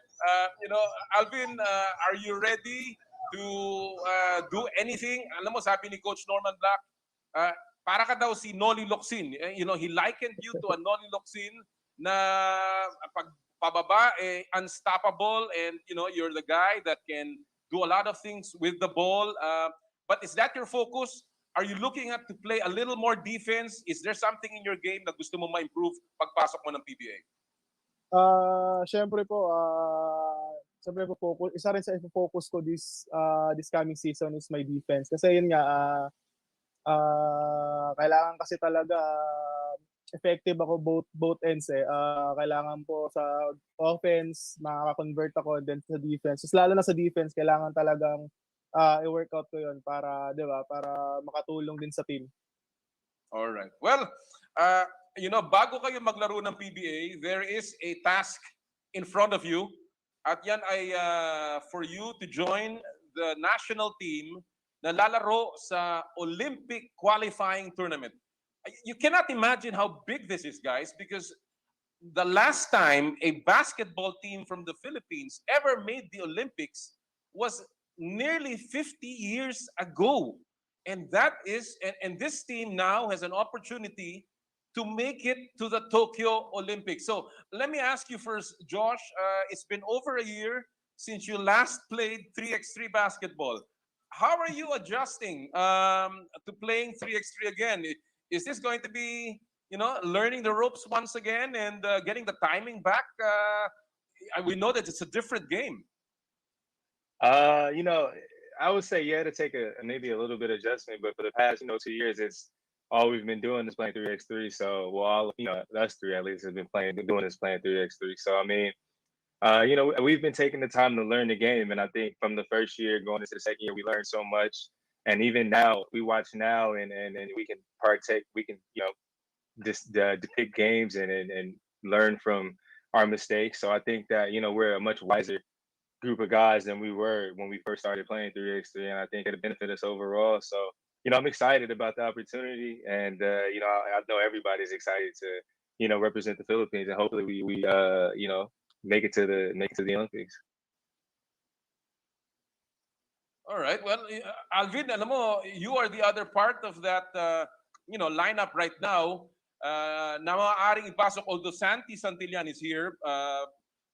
Alvin, are you ready to do anything? Alam mo, sabi ni Coach Norman Black, para ka daw si Noli Locsin. He likened you to a Noli Locsin na pag pababa, unstoppable, and you're the guy that can do a lot of things with the ball. But is that your focus? Are you looking at to play a little more defense? Is there something in your game na gusto mo ma-improve pagpasok mo ng PBA? Syempre po, focus, isa rin sa focus ko this coming season is my defense. Kasi yun nga, kailangan kasi talaga effective ako both ends kailangan po sa offense makaka-convert ako, then sa defense. Lalo na sa defense, kailangan talagang i-workout ko 'yon para, 'di ba, para makatulong din sa team. All right. Well, bago kayo maglaro ng PBA, there is a task in front of you. At yan ay for you to join the national team na lalaro sa Olympic qualifying tournament. You cannot imagine how big this is, guys, because the last time a basketball team from the Philippines ever made the Olympics was nearly 50 years ago. And this team now has an opportunity to make it to the Tokyo Olympics. So let me ask you first, Josh, it's been over a year since you last played 3x3 basketball. How are you adjusting to playing 3x3 again? Is this going to be, learning the ropes once again and getting the timing back? We know that it's a different game. I would say, to take maybe a little bit of adjustment, but for the past, 2 years, it's all we've been doing is playing 3x3. So, us three at least have been playing 3x3. So, we've been taking the time to learn the game. And I think from the first year going into the second year, we learned so much. And even now, we watch now and we can partake, we can, just depict games and learn from our mistakes. So I think that, we're a much wiser group of guys than we were when we first started playing 3x3. And I think it'll benefit us overall. So, I'm excited about the opportunity. And, I know everybody's excited to, represent the Philippines. And hopefully we make it to the Olympics. All right. Well, Alvin, alam mo, you are the other part of that, lineup right now. Na maaaring ipasok, although Santillan is here,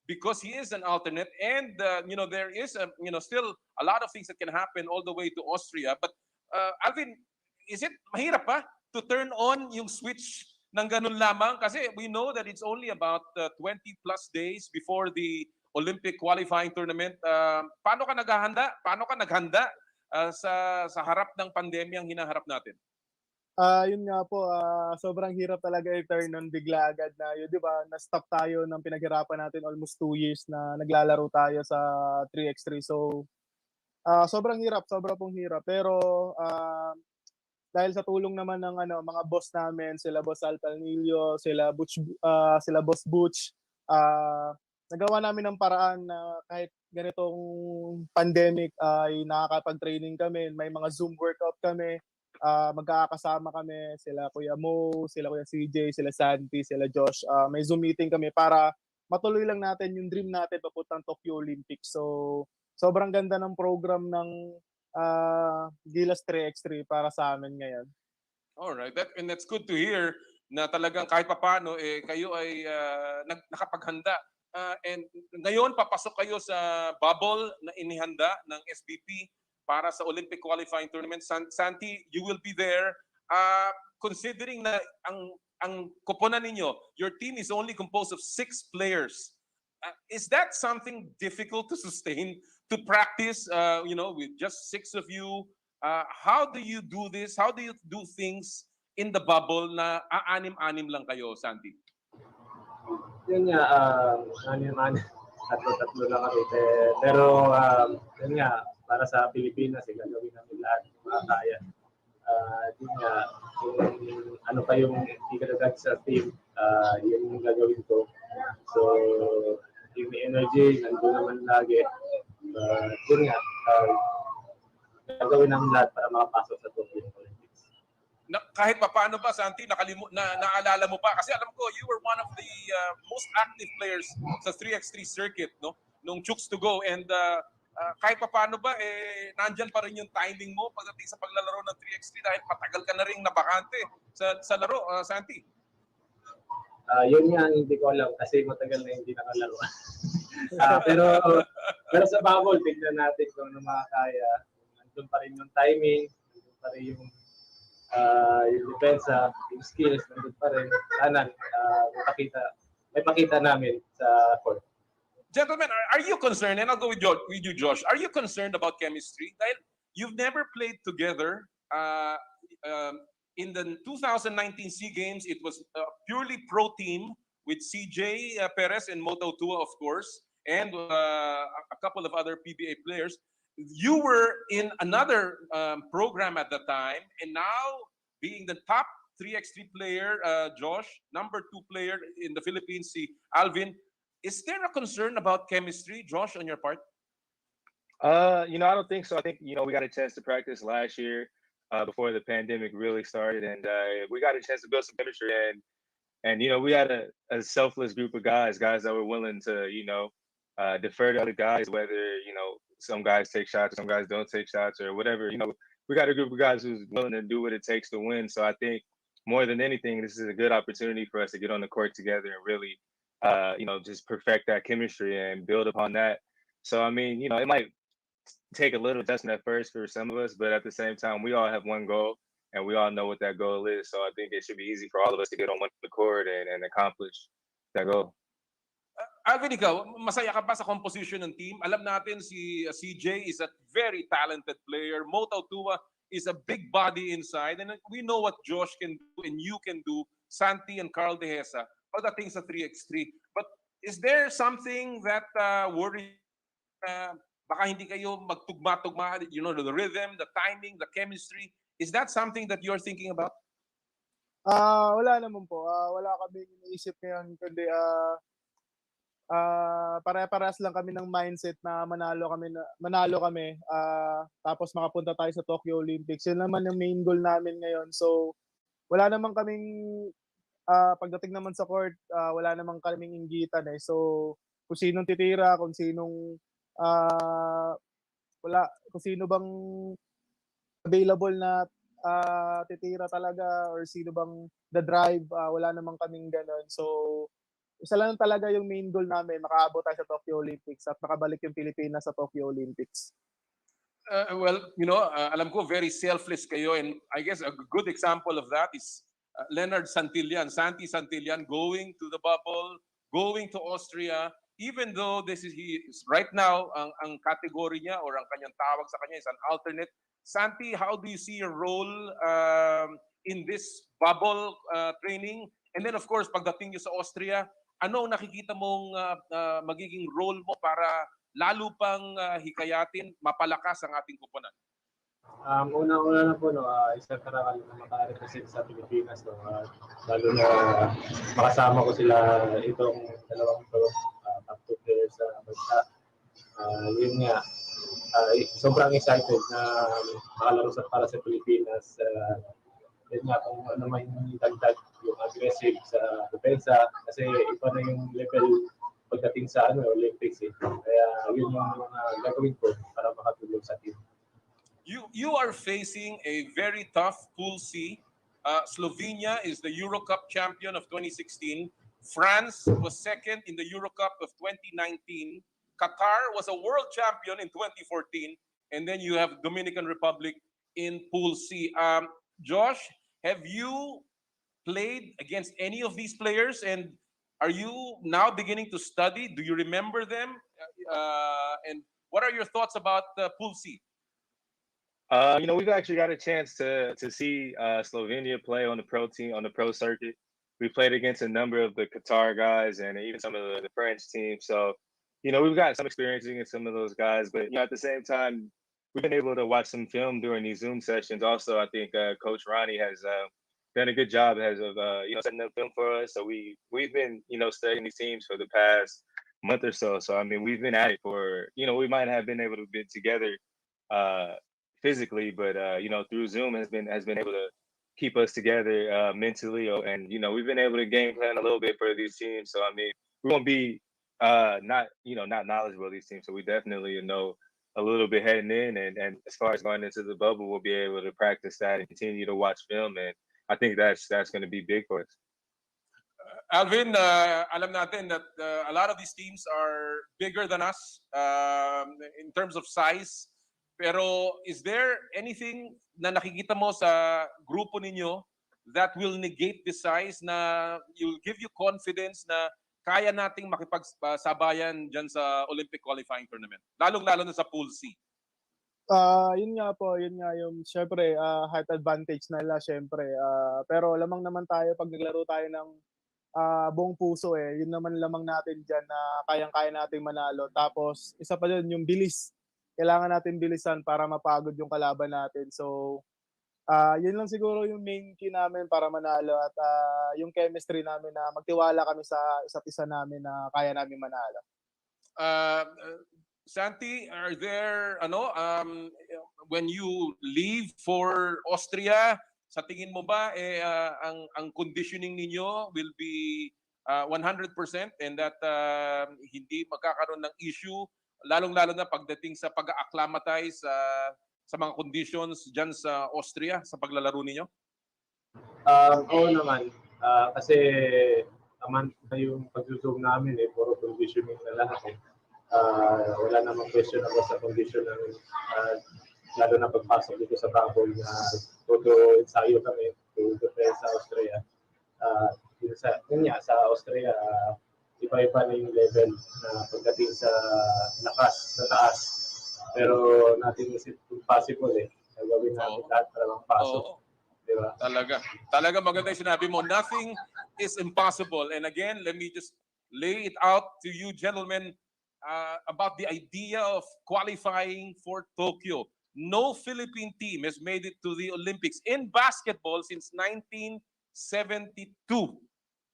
because he is an alternate, and there is still a lot of things that can happen all the way to Austria. But Alvin, is it mahirap pa to turn on yung switch ng ganun lamang? Kasi we know that it's only about 20 plus days before the Olympic qualifying tournament. Paano ka naghahanda? Paano ka naghanda sa harap ng pandemyang hinaharap natin? Yun nga po, sobrang hirap talaga i-turn on bigla agad na yun, 'di ba? Na-stop tayo ng pinaghirapan natin almost 2 years na naglalaro tayo sa 3x3. So, sobrang hirap, sobra pong hirap. Pero dahil sa tulong naman ng mga boss namin, sila Boss Al Palnillo, sila Boss Butch, nagawa namin ng paraan na kahit ganitong pandemic ay nakakapag-training kami, may mga Zoom workout kami. Magkakasama kami, sila Kuya Mo, sila Kuya CJ, sila Santi, sila Josh. May Zoom meeting kami para matuloy lang natin yung dream natin papuntang Tokyo Olympics. So, sobrang ganda ng program ng Gilas 3x3 para sa amin ngayon. Alright, and that's good to hear na talagang kahit papaano kayo ay nakapaghanda. And ngayon papasok kayo sa bubble na inihanda ng SBP para sa Olympic qualifying tournament. Santi, you will be there. Considering na ang koponan ninyo, your team is only composed of 6 players. Is that something difficult to sustain, to practice, with just 6 of you? How do you do this? How do you do things in the bubble na anim-anim lang kayo, Santi? Yun nga, anim-anim, tatlo lang kami. Pero yun nga, para sa Pilipinas, gagawin namin lahat ng mga kaya. Yun nga, kung ano pa yung ikadagdag sa team, yun yung gagawin ko. So, yung energy, nandun naman lagi. Yun nga, gagawin namin lahat para makapasok sa Tokyo Olympics. Kahit paano ba, Santi, naalala mo pa? Kasi alam ko, you were one of the most active players sa 3x3 circuit, no? Nung Chooks to Go. And kahit paano ba, nandyan pa rin yung timing mo pagdating sa paglalaro ng 3x3 dahil matagal ka na rin nabakante sa laro, Santi? Yun nga, hindi ko alam kasi matagal na hindi nakalaro. Pero sa bubble, tignan natin kung ano makakaya. Nandun pa rin yung timing, nandun pa rin yung depensa, yung skills, nandun pa rin. Sana may pakita namin sa court. Gentlemen, are you concerned, and I'll go with you, Josh, are you concerned about chemistry? Dahil you've never played together. In the 2019 SEA Games, it was a purely pro team with CJ Perez and Mo Tautuaa, of course, and a couple of other PBA players. You were in another program at the time, and now being the top 3x3 player, Josh, number 2 player in the Philippines, si Alvin, is there a concern about chemistry, Josh, on your part? I don't think so. I think, we got a chance to practice last year before the pandemic really started, and we got a chance to build some chemistry. And we had a selfless group of guys that were willing to, defer to other guys, whether, some guys take shots, some guys don't take shots or whatever. We got a group of guys who's willing to do what it takes to win. So I think more than anything, this is a good opportunity for us to get on the court together and really just perfect that chemistry and build upon that. So, I mean, it might take a little adjustment at first for some of us, but at the same time, we all have one goal and we all know what that goal is. So I think it should be easy for all of us to get on one court and accomplish that goal. Alvin, ikaw, masaya ka ba sa composition ng team? Alam natin si CJ is a very talented player. Mo Tautuaa is a big body inside. And we know what Josh can do and you can do, Santi and Karl Dehesa, pagdating sa 3x3. But is there something that worries baka hindi kayo magtugma-tugma, the rhythm, the timing, the chemistry? Is that something that you're thinking about? Wala naman po. Wala kami iniisip ngayon, kundi pare-parehas lang kami ng mindset na manalo kami tapos makapunta tayo sa Tokyo Olympics. Yun naman yung main goal namin ngayon. So wala naman kaming pagdating naman sa court, wala naman kaming inggitan eh. So kung sinong titira, kung sino bang available na titira talaga or sino bang the drive, wala naman kaming ganun. So isa lang talaga yung main goal namin, makaabot tayo sa Tokyo Olympics at makabalik yung Pilipinas sa Tokyo Olympics. Alam ko very selfless kayo, and I guess a good example of that is Leonard Santillan, Santillan going to the bubble, going to Austria. even though this is he is right now ang category niya or ang kanyang tawag sa kanya is an alternate. Santi, how do you see your role in this bubble training? And then of course, pagdating niyo sa Austria, ano ang nakikita mong magiging role mo para lalo pang hikayatin, mapalakas ang ating koponan? Una-una na po, isang karangal na maka-represent sa Pilipinas. Lalo na makasama ko sila itong dalawang top 2 players sa bansa. Yun nga, sobrang excited na makalaro para sa Pilipinas. Yun nga, kung ano man yung dagdag, yung aggressive sa depensa, kasi iba na yung level pagdating sa Olympics. Kaya yun yung mga gagawin ko para makatulong sa team. You are facing a very tough Pool C. Slovenia is the Euro Cup champion of 2016. France was second in the Euro Cup of 2019. Qatar was a world champion in 2014. And then you have Dominican Republic in Pool C. Josh, have you played against any of these players? And are you now beginning to study? Do you remember them? And what are your thoughts about Pool C? We've actually got a chance to see Slovenia play on the pro team, on the pro circuit. We played against a number of the Qatar guys and even some of the French teams. So, we've got some experience against some of those guys. But at the same time, we've been able to watch some film during these Zoom sessions. Also, I think Coach Ronnie has done a good job of setting up film for us. So we've been studying these teams for the past month or so. So I mean, we've been at it for we might have been able to be together physically, but through Zoom has been able to keep us together mentally, and we've been able to game plan a little bit for these teams. So I mean, we won't be not knowledgeable of these teams, so we definitely know a little bit heading in, and as far as going into the bubble, we'll be able to practice that and continue to watch film, and I think that's going to be big for us. Alvin, alam natin that a lot of these teams are bigger than us in terms of size. Pero is there anything na nakikita mo sa grupo ninyo that will negate the size, na will give you confidence na kaya nating makipagsabayan dyan sa Olympic qualifying tournament? Lalong-lalo na sa Pool C. Yun nga yung syempre height advantage nila syempre. Pero lamang naman tayo pag naglaro tayo ng buong puso Yun naman lamang natin diyan na kayang-kaya nating manalo. Tapos isa pa din yung bilis. Kailangan natin bilisan para mapagod yung kalaban natin. So, yun lang siguro yung main key namin para manalo at yung chemistry namin na magtiwala kami sa isa't isa namin na kaya namin manalo. Santi, are there, when you leave for Austria, sa tingin mo ba ang conditioning ninyo will be 100% and that hindi magkakaroon ng issue? Lalong-lalo na pagdating sa pag-acclimatize sa mga conditions dyan sa Austria sa paglalaro ninyo? Oo naman. Kasi naman yung pag-zoom namin puro conditioning na lahat wala namang question ako sa condition ng lalo na pagpasok dito sa bubble na todo ensayo kami to defend sa Austria. Sa Austria, iba-iba na yung level na pagdating sa lakas, sa taas. Pero natin isip possible gagawin natin lahat para makapasok. Diba? Talaga maganda yung sinabi mo. Nothing is impossible. And again, let me just lay it out to you gentlemen about the idea of qualifying for Tokyo. No Philippine team has made it to the Olympics in basketball since 1972.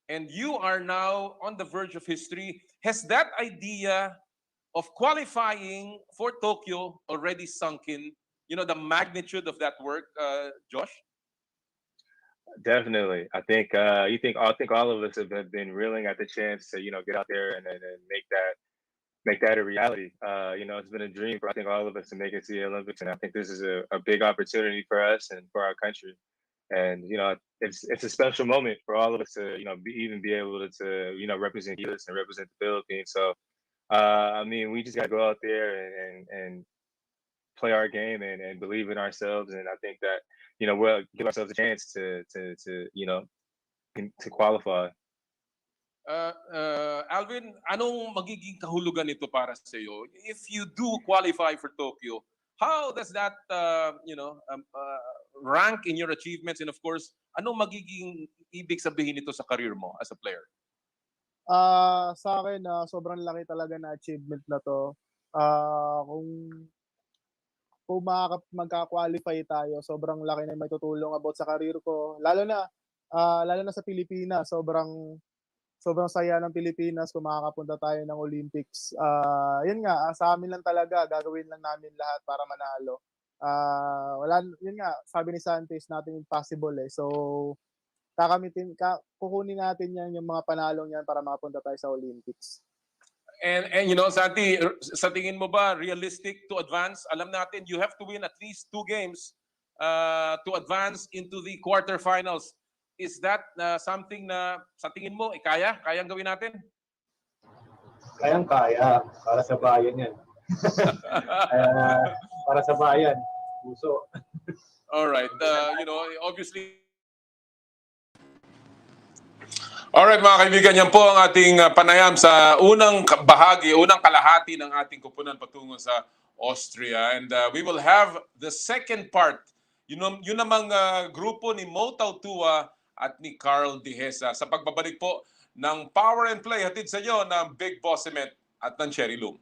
And you are now on the verge of history. Has that idea of qualifying for Tokyo already sunk in? The magnitude of that work, Josh? Definitely. I think I think all of us have been reeling at the chance to get out there and make that a reality. It's been a dream for I think all of us to make it to the Olympics, and I think this is a big opportunity for us and for our country. And it's a special moment for all of us to be able to represent us and represent the Philippines. So I mean, we just got to go out there and play our game and believe in ourselves. And I think that we'll give ourselves a chance to qualify. Alvin, anong magiging kahulugan nito para sa iyo? If you do qualify for Tokyo, how does that rank in your achievements, and of course, anong magiging ibig sabihin nito sa career mo as a player? Sa akin, sobrang laki talaga na achievement na 'to. Kung magka-qualify tayo, sobrang laki na maitutulong about sa career ko. Lalo na sa Pilipinas, sobrang saya ng Pilipinas kung makakapunta tayo ng Olympics. Yun nga, sa amin lang talaga, gagawin lang namin lahat para manalo. Yun nga, sabi ni Santis, nothing impossible eh. So, kukunin natin yan, yung mga panalong yan para makapunta tayo sa Olympics. And Santi, sa tingin mo ba realistic to advance? Alam natin you have to win at least 2 games to advance into the quarterfinals. Is that something na sa tingin mo kayang gawin natin? Kayang-kaya. Para sa bayan yan. Para sa bayan. Puso. All right. Obviously. Alright mga kaibigan, yan po ang ating panayam sa unang kalahati ng ating koponan patungo sa Austria. And we will have the second part. Yun namang grupo ni Mo Tautuaa at ni Karl Dehesa sa pagbabalik po ng Power and Play hatid sa inyo ng Big Boss Cement at ng Cherry Loom.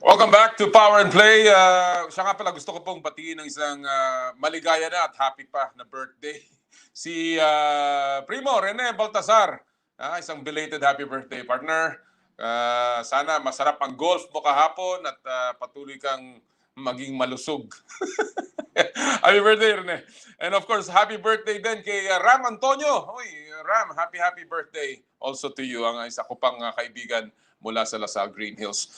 Welcome back to Power and Play. Siya nga pala, gusto ko pong batiin ng isang maligaya na at happy pa na birthday. Si Primo Rene Baltasar. Isang belated happy birthday, partner. Sana masarap ang golf mo kahapon at patuloy kang maging malusog. Happy birthday, Rene. And of course, happy birthday din kay Ram Antonio. Uy, Ram, happy birthday also to you. Ang isa ko pang kaibigan mula sa Lasal Green Hills.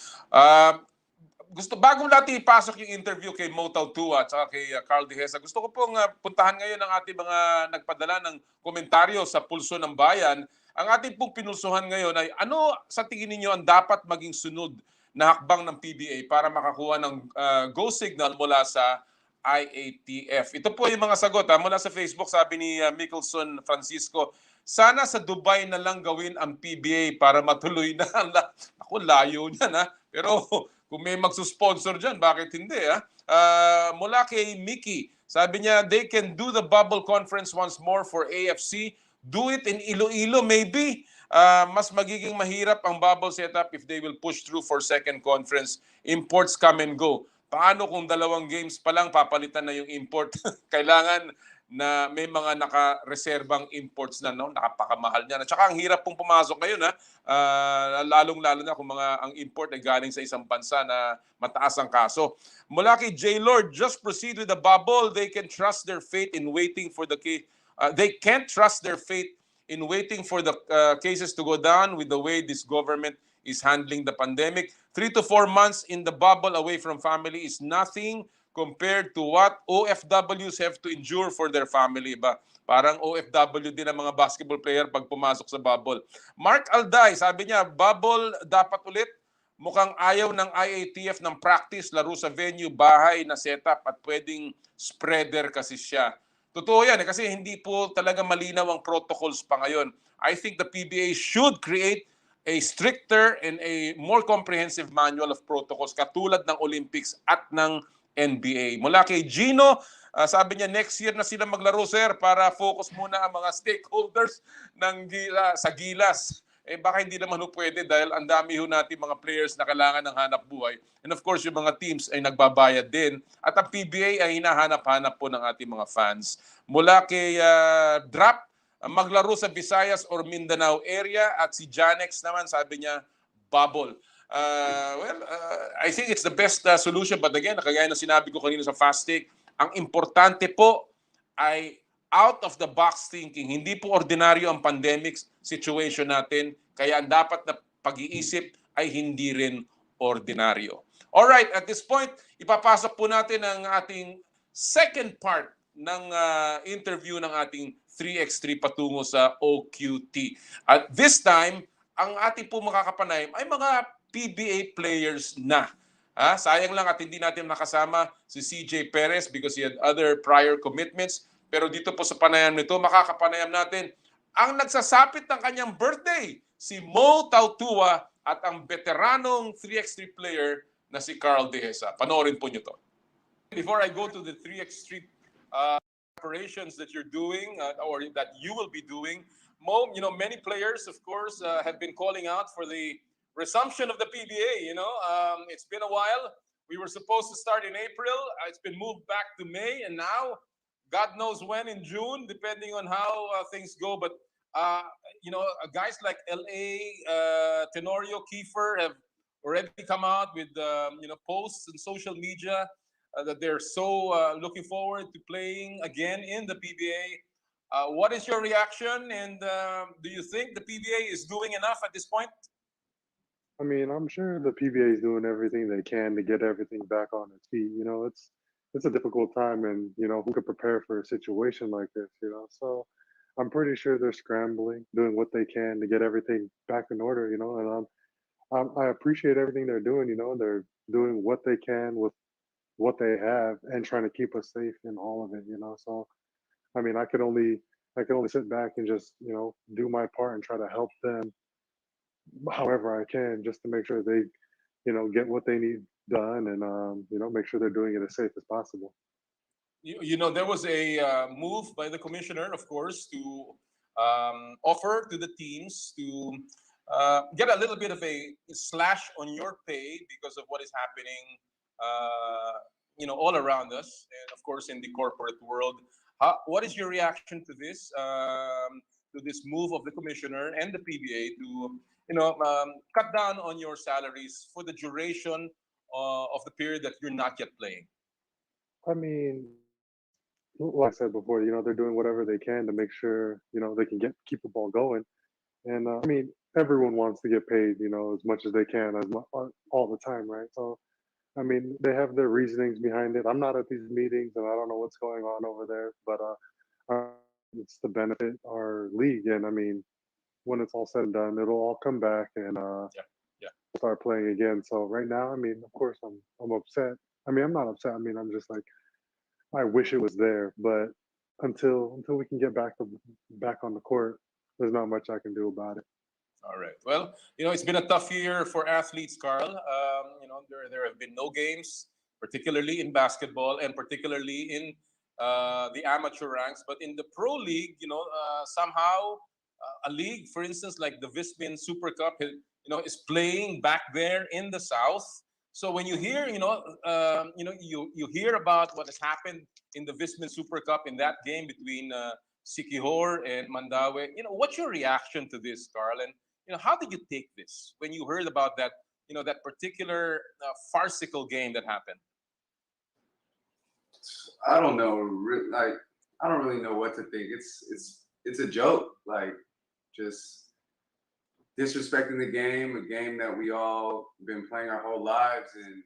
Bago natin ipasok yung interview kay Mo Tautuaa at kay Karl Dehesa, gusto ko pong puntahan ngayon ang ating mga nagpadala ng komentaryo sa Pulso ng Bayan. Ang ating pong pinulsuhan ngayon ay ano sa tingin ninyo ang dapat maging sunod na hakbang ng PBA para makakuha ng go signal mula sa IATF. Ito po yung mga sagot mula sa Facebook. Sabi ni Mickelson Francisco, sana sa Dubai na lang gawin ang PBA para matuloy na. Ako, layo niyan Pero kung may magsusponsor dyan, bakit hindi mula kay Mickey, sabi niya, they can do the bubble conference once more for AFC. Do it in Iloilo maybe. Mas magiging mahirap ang bubble setup if they will push through for second conference. Imports come and go. Paano kung 2 games pa lang papalitan na yung import? Kailangan na may mga naka-reserbang imports na, nakapakamahal niya. At saka ang hirap pong pumasok ngayon, lalong-lalo na kung ang import ay galing sa isang bansa na mataas ang kaso. Mula kay J. Lord, just proceed with the bubble. They can trust their fate in waiting for the case. They can't trust their fate in waiting for the cases to go down with the way this government is handling the pandemic. 3 to 4 months in the bubble away from family is nothing compared to what OFWs have to endure for their family. Parang OFW din ang mga basketball player pag pumasok sa bubble. Mark Alday, sabi niya, bubble dapat ulit. Mukhang ayaw ng IATF ng practice, laro sa venue, bahay na setup at pwedeng spreader kasi siya. Totoo yan kasi hindi po talaga malinaw ang protocols pa ngayon. I think the PBA should create a stricter and a more comprehensive manual of protocols katulad ng Olympics at ng NBA. Mula kay Gino, sabi niya next year na sila maglaro sir para focus muna ang mga stakeholders sa Gilas. Baka hindi naman pwede dahil ang dami natin mga players na kailangan ng hanap buhay. And of course, yung mga teams ay nagbabayad din. At ang PBA ay hinahanap-hanap po ng ating mga fans. Mula kay Drop, maglaro sa Visayas or Mindanao area. At si Janex naman, sabi niya, bubble. I think it's the best solution. But again, kagaya na sinabi ko kanina sa Fast Take, ang importante po ay out-of-the-box thinking. Hindi po ordinaryo ang pandemic situation natin, kaya ang dapat na pag-iisip ay hindi rin ordinaryo. Alright, at this point, ipapasok po natin ang ating second part ng interview ng ating 3x3 patungo sa OQT. At this time, ang ating po makakapanayam ay mga PBA players na. Sayang lang at hindi natin nakasama si CJ Perez because he had other prior commitments. Pero dito po sa panayam nito, makakapanayam natin ang nagsasapit ng kanyang birthday, si Mo Tautuaa at ang veteranong 3x3 player na si Karl Dehesa. Panoorin po nyo to. Before I go to the 3x3 operations that you're doing or that you will be doing, Mo, many players, of course, have been calling out for the resumption of the PBA. It's been a while. We were supposed to start in April. It's been moved back to May, and now God knows when in June, depending on how things go. But guys like LA, Tenorio, Kiefer have already come out with posts on social media that they're so looking forward to playing again in the PBA. What is your reaction, and do you think the PBA is doing enough at this point? I mean, I'm sure the PBA is doing everything they can to get everything back on its feet. It's a difficult time, and who could prepare for a situation like this? So I'm pretty sure they're scrambling, doing what they can to get everything back in order. And I appreciate everything they're doing. They're doing what they can with what they have and trying to keep us safe in all of it. So I mean, I can only sit back and just do my part and try to help them however I can, just to make sure they get what they need done, and make sure they're doing it as safe as possible. There was a move by the commissioner, of course, to offer to the teams to get a little bit of a slash on your pay because of what is happening, all around us, and of course in the corporate world. What is your reaction to this move of the commissioner and the PBA to cut down on your salaries for the duration of the period that you're not yet playing? I mean, like I said before, they're doing whatever they can to make sure they can keep the ball going. And I mean, everyone wants to get paid, as much as they can, all the time, right? So I mean, they have their reasonings behind it. I'm not at these meetings, and I don't know what's going on over there, but it's to benefit our league. And I mean, when it's all said and done, it'll all come back and Yeah. start playing again. So right now, I mean, of course, I'm upset. I mean, I'm not upset. I mean, I'm just like, I wish it was there, but until we can get back on the court, there's not much I can do about it. All right. Well, it's been a tough year for athletes, Carl. There have been no games, particularly in basketball and particularly in the amateur ranks. But in the pro league, somehow a league, for instance, like the Vismin Super Cup, is playing back there in the south. So when you hear, you hear about what has happened in the Vismin Super Cup in that game between Sikihor and Mandaue. What's your reaction to this, Carl? And how did you take this when you heard about that? That particular farcical game that happened. I don't know. Like, I don't really know what to think. It's a joke. Like, just disrespecting the game, a game that we all been playing our whole lives, and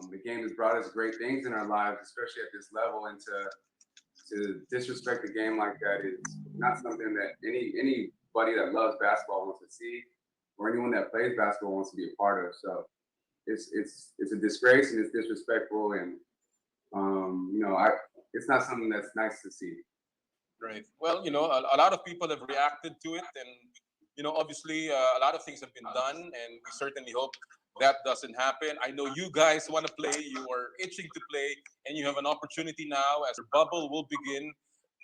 the game has brought us great things in our lives, especially at this level. And to disrespect the game like that is not something that anybody that loves basketball wants to see, or anyone that plays basketball wants to be a part of. So it's a disgrace and it's disrespectful, and it's not something that's nice to see. Right. Well, a lot of people have reacted to it, and obviously a lot of things have been done, and we certainly hope that doesn't happen. I know you guys want to play. You are itching to play, and you have an opportunity now as your bubble will begin.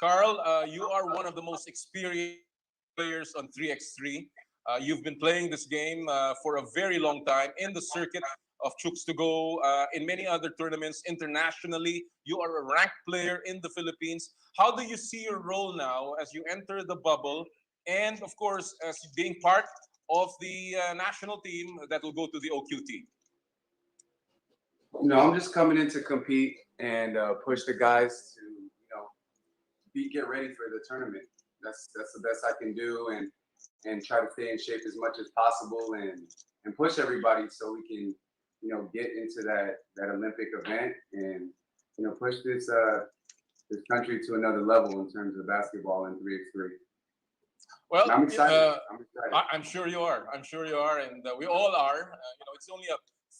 Carl, you are one of the most experienced players on 3x3. You've been playing this game for a very long time in the circuit of Chooks to Go, in many other tournaments internationally. You are a ranked player in the Philippines. How do you see your role now as you enter the bubble, and of course, as being part of the national team that will go to the OQT? I'm just coming in to compete and push the guys to, get ready for the tournament. That's the best I can do, and try to stay in shape as much as possible, and push everybody so we can, get into that Olympic event and, push this country to another level in terms of basketball in 3x3. Well, and I'm excited. I'm sure you are. I'm sure you are, and we all are. It's only a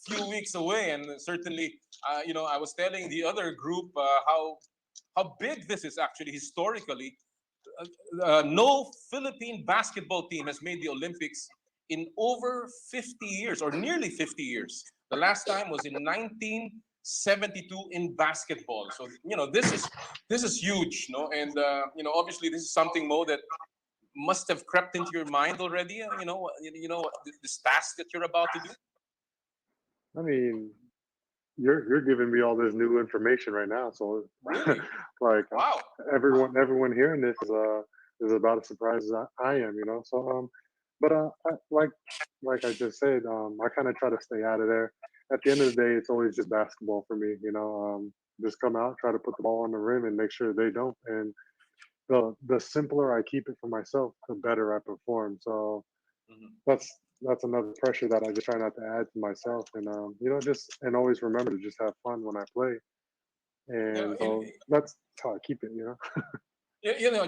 few weeks away, and certainly, I was telling the other group how big this is actually historically. No Philippine basketball team has made the Olympics in over 50 years, or nearly 50 years. The last time was in 1972 in basketball. So this is huge, and obviously this is something, Mo, that must have crept into your mind already. This task that you're about to do. I mean, you're giving me all this new information right now, so Really? like, Wow. everyone hearing this is about as surprised as I am, So but like I just said, I kind of try to stay out of there. At the end of the day, it's always just basketball for me, Just come out, try to put the ball on the rim, and make sure they don't. And the simpler I keep it for myself, the better I perform. So that's another pressure that I just try not to add to myself, and and always remember to just have fun when I play. And so that's how I keep it,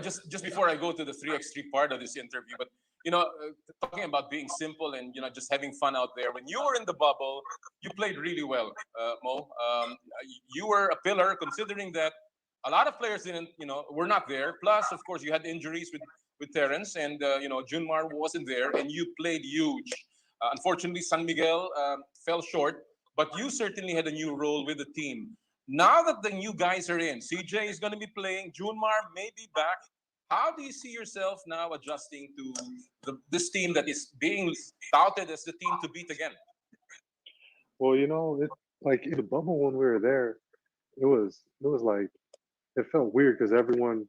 Just before I go to the 3x3 part of this interview, but talking about being simple and just having fun out there. When you were in the bubble, you played really well, Mo. You were a pillar, considering that a lot of players were not there. Plus, of course, you had injuries with Terrence, and Junmar wasn't there, and you played huge. Unfortunately, San Miguel fell short, but you certainly had a new role with the team. Now that the new guys are in, CJ is going to be playing, Junmar may be back. How do you see yourself now adjusting to this team that is being touted as the team to beat again? Well, like in the bubble when we were there, it was like, it felt weird because everyone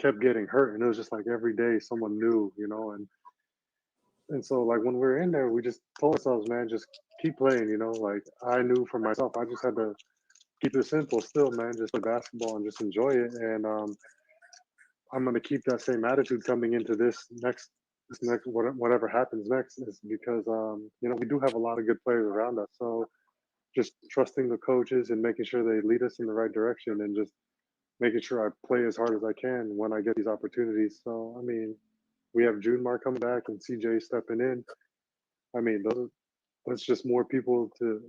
kept getting hurt, and it was just like every day someone new, and so like when we were in there, we just told ourselves, man, just keep playing, Like I knew for myself, I just had to keep it simple still, man, just play basketball and just enjoy it. And I'm gonna keep that same attitude coming into this next whatever happens next, is because we do have a lot of good players around us. So just trusting the coaches and making sure they lead us in the right direction, and just making sure I play as hard as I can when I get these opportunities. So I mean, we have Junmar coming back and CJ stepping in. I mean, that's just more people to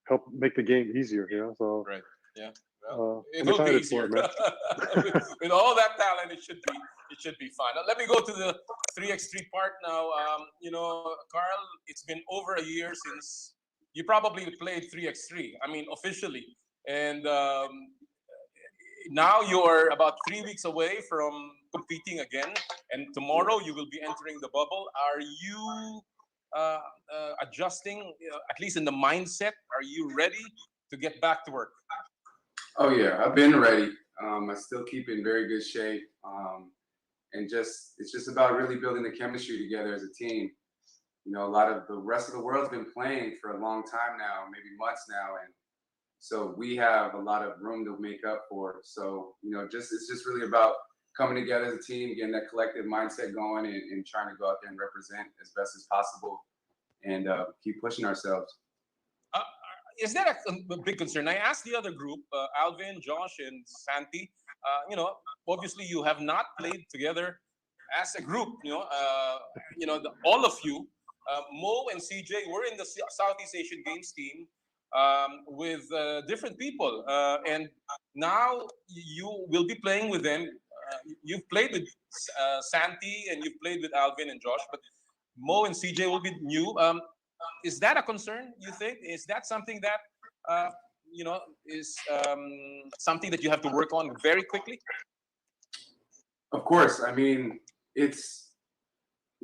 help make the game easier. So Right. Yeah. Well, it I'm will be excited for easier. it, man. With all that talent, it should be fun. Now, let me go to the 3x3 part now. Karl, it's been over a year since you probably played 3x3. I mean, officially, and now you're about 3 weeks away from competing again, and tomorrow you will be entering the bubble. Are you adjusting, at least in the mindset? Are you ready to get back to work? Oh yeah, I've been ready. I still keep in very good shape, and it's just about really building the chemistry together as a team. A lot of the rest of the world's been playing for a long time now, maybe months now, and so we have a lot of room to make up for. So it's just really about coming together as a team, getting that collective mindset going, and trying to go out there and represent as best as possible, and keep pushing ourselves. Is that a big concern? I asked the other group, Alvin, Josh, and Santi. Obviously you have not played together as a group. All of you, Mo and CJ, were in the Southeast Asian Games team with different people, and now you will be playing with them. You've played with Santi and you've played with Alvin and Josh, but Mo and CJ will be new. Is that a concern, you think? Is that something that is something that you have to work on very quickly? Of course. I mean, it's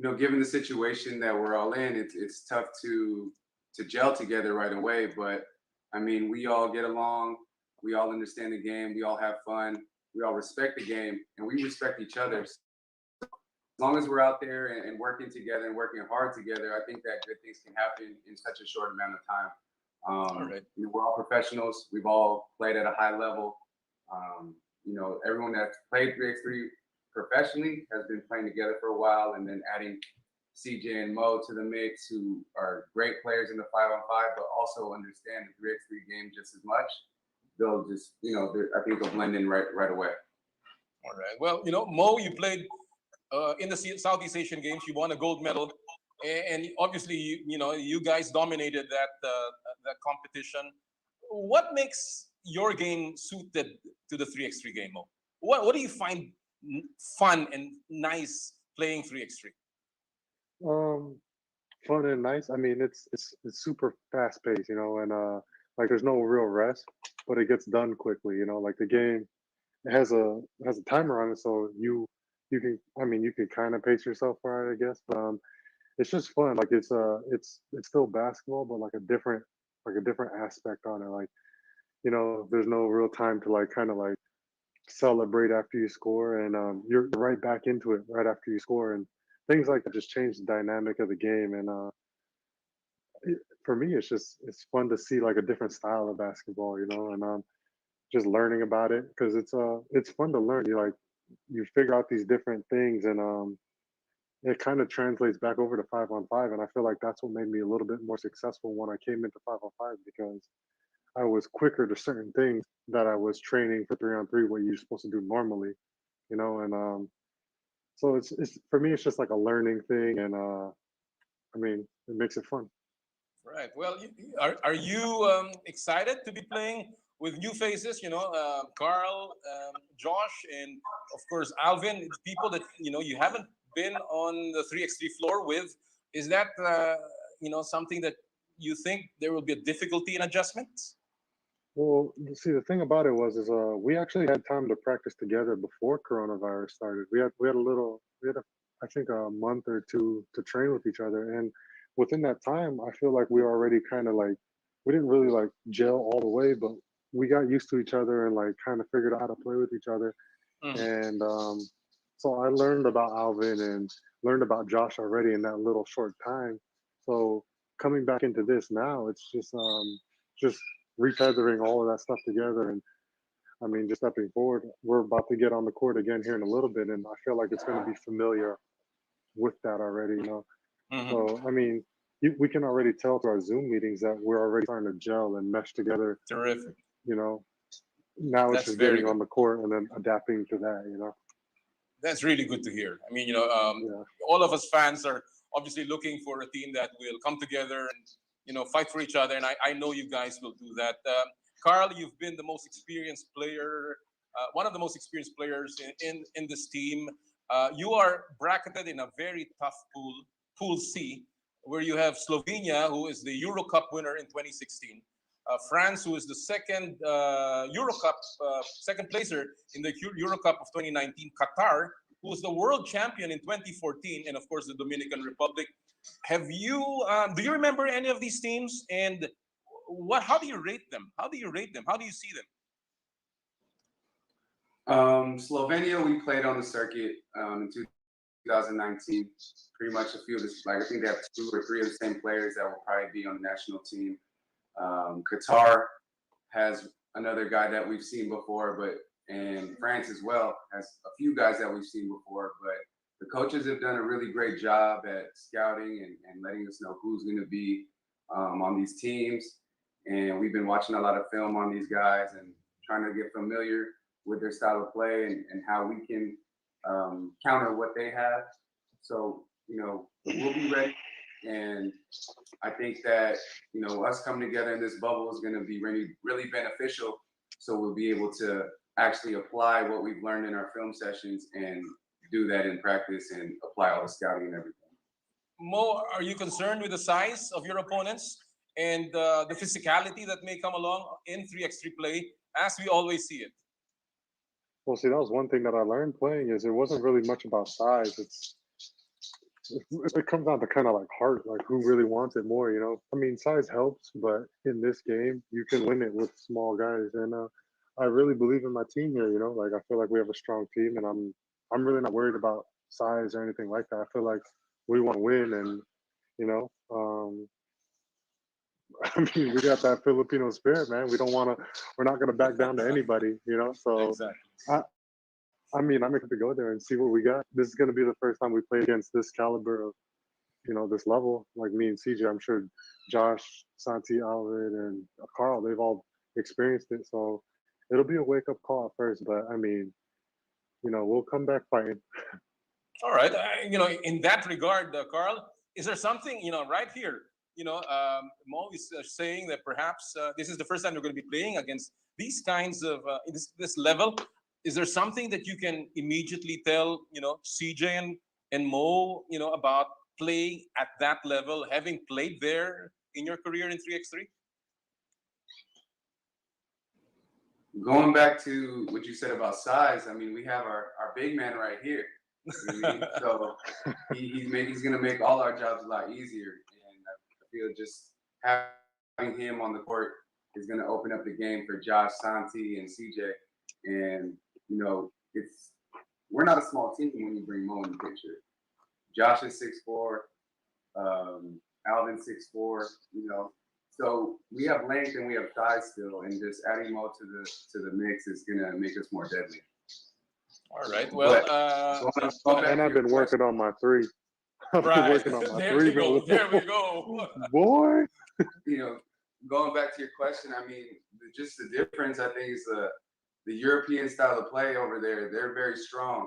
given the situation that we're all in, it's tough to gel together right away. But I mean, we all get along. We all understand the game. We all have fun. We all respect the game, and we respect each other. As long as we're out there and working together and working hard together, I think that good things can happen in such a short amount of time. All right. We're all professionals. We've all played at a high level. Everyone that's played 3x3 professionally has been playing together for a while, and then adding CJ and Mo to the mix, who are great players in the 5-on-5, but also understand the 3x3 game just as much. They'll just, I think they'll blend in right away. All right. Well, Mo, you played in the Southeast Asian Games. You won a gold medal, and obviously, you guys dominated that competition. What makes your game suited to the 3x3 game, Mo? What do you find fun and nice playing 3x3? Fun and nice. I mean, it's super fast paced, and like there's no real rest, but it gets done quickly. Like the game, it has a timer on it, so you can kind of pace yourself right, I guess. But it's just fun. Like it's still basketball, but like a different aspect on it. Like there's no real time to kind of celebrate after you score, and you're right back into it right after you score, and things like that just change the dynamic of the game. And for me, it's fun to see like a different style of basketball, and just learning about it, because it's fun to learn. You figure out these different things, and it kind of translates back over to 5-on-5, and I feel like that's what made me a little bit more successful when I came into 5-on-5, because I was quicker to certain things that I was training for 3-on-3, what you're supposed to do normally, and so it's for me, it's just like a learning thing, and I mean, it makes it fun. Right. Well, are you excited to be playing with new faces? Karl, Josh, and of course Alvin. People that you haven't been on the 3x3 floor with. Is that something that you think there will be a difficulty in adjustments? Well, you see, the thing about it is we actually had time to practice together before coronavirus started. We had I think a month or two to train with each other, and within that time, I feel like we were already kind of we didn't really gel all the way, but we got used to each other and kind of figured out how to play with each other. And so I learned about Alvin and learned about Josh already in that little short time. So coming back into this now, it's just retethering all of that stuff together. And I mean, just stepping forward, we're about to get on the court again here in a little bit, and I feel like it's going to be familiar with that already, So I mean, we can already tell through our Zoom meetings that we're already starting to gel and mesh together. Terrific. Now it's just getting on the court and then adapting to that. That's really good to hear. I mean, Yeah. all of us fans are obviously looking for a team that will come together and fight for each other, and I know you guys will do that. Karl, you've been the most experienced player, one of the most experienced players in this team. You are bracketed in a very tough Pool C, where you have Slovenia, who is the Euro Cup winner in 2016. France, who is the second Euro Cup, second placer in the Euro Cup of 2019, Qatar, who was the world champion in 2014, and of course the Dominican Republic. Have you? Do you remember any of these teams? And How do you rate them? How do you rate them? How do you see them? Slovenia, we played on the circuit in 2019. Pretty much a few of this, like I think they have 2 or 3 of the same players that will probably be on the national team. Qatar has another guy that we've seen before, and France as well has a few guys that we've seen before. But the coaches have done a really great job at scouting and letting us know who's going to be on these teams. And we've been watching a lot of film on these guys and trying to get familiar with their style of play and how we can counter what they have. So, we'll be ready. And I think that, us coming together in this bubble is going to be really, really beneficial. So we'll be able to actually apply what we've learned in our film sessions and do that in practice and apply all the scouting and everything. Mo, are you concerned with the size of your opponents and the physicality that may come along in 3x3 play, as we always see it? Well, see, that was one thing that I learned playing is it wasn't really much about size. It comes down to kind of like heart, like who really wants it more, I mean, size helps, but in this game, you can win it with small guys. And I really believe in my team here, like I feel like we have a strong team, and I'm really not worried about size or anything like that. I feel like we want to win, and I mean, we got that Filipino spirit, man. We're not gonna back down to anybody, So Exactly. I mean, I'm excited to go there and see what we got. This is going to be the first time we play against this caliber of, this level. Like me and CJ, I'm sure Josh, Santi, Alvin, and Karl, they've all experienced it. So it'll be a wake-up call at first. But, I mean, we'll come back fighting. All right. In that regard, Karl, is there something, right here, Mo is saying that perhaps this is the first time we're going to be playing against these kinds of, this level. Is there something that you can immediately tell, CJ and Mo, about playing at that level, having played there in your career in 3x3? Going back to what you said about size, I mean, we have our big man right here. You know what I mean? So he's going to make all our jobs a lot easier. And I feel just having him on the court is going to open up the game for Josh, Santi, and CJ. And we're not a small team when you bring Mo in the picture. Josh is 6'4", Alvin 6'4", So we have length and we have size still, and just adding Mo to the mix is gonna make us more deadly. All right. Well, and I've been working on my 3. I've been working on my 3. There we go. Boy. Going back to your question, I mean, just the difference, I think, is the European style of play over there. They're very strong.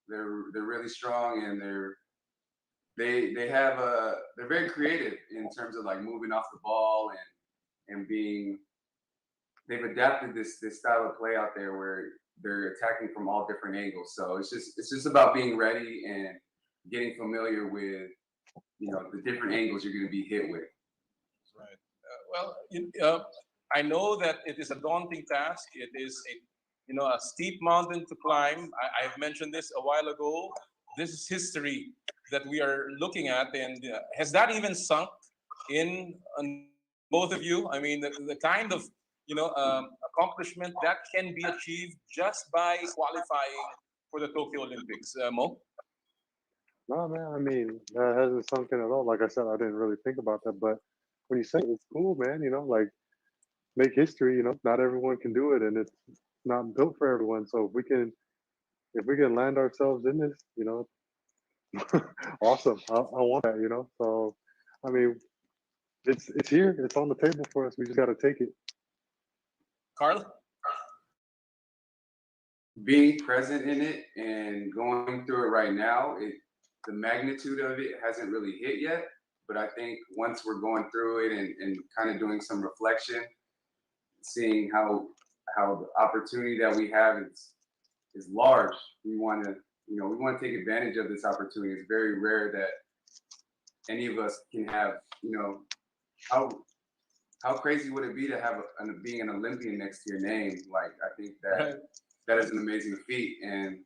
They're really strong, and they're very creative in terms of like moving off the ball and being. They've adapted this style of play out there where they're attacking from all different angles. So it's just about being ready and getting familiar with the different angles you're going to be hit with. Right. I know that it is a daunting task. It is a steep mountain to climb. I have mentioned this a while ago. This is history that we are looking at, and has that even sunk in on both of you? I mean, the kind of accomplishment that can be achieved just by qualifying for the Tokyo Olympics. Mo? No, man, I mean, that hasn't sunk in at all. Like I said, I didn't really think about that, but when you say it, it's cool, man, like make history, not everyone can do it, and it's not built for everyone. So if we can land ourselves in this, awesome. I want that, So I mean, it's here, it's on the table for us. We just got to take it. Karl? being present in it and going through it right now, the magnitude of it hasn't really hit yet. But I think once we're going through it and kind of doing some reflection, seeing how the opportunity that we have is large. We want to take advantage of this opportunity. It's very rare that any of us can have, how crazy would it be to have being an Olympian next to your name? Like, I think that is an amazing feat. And,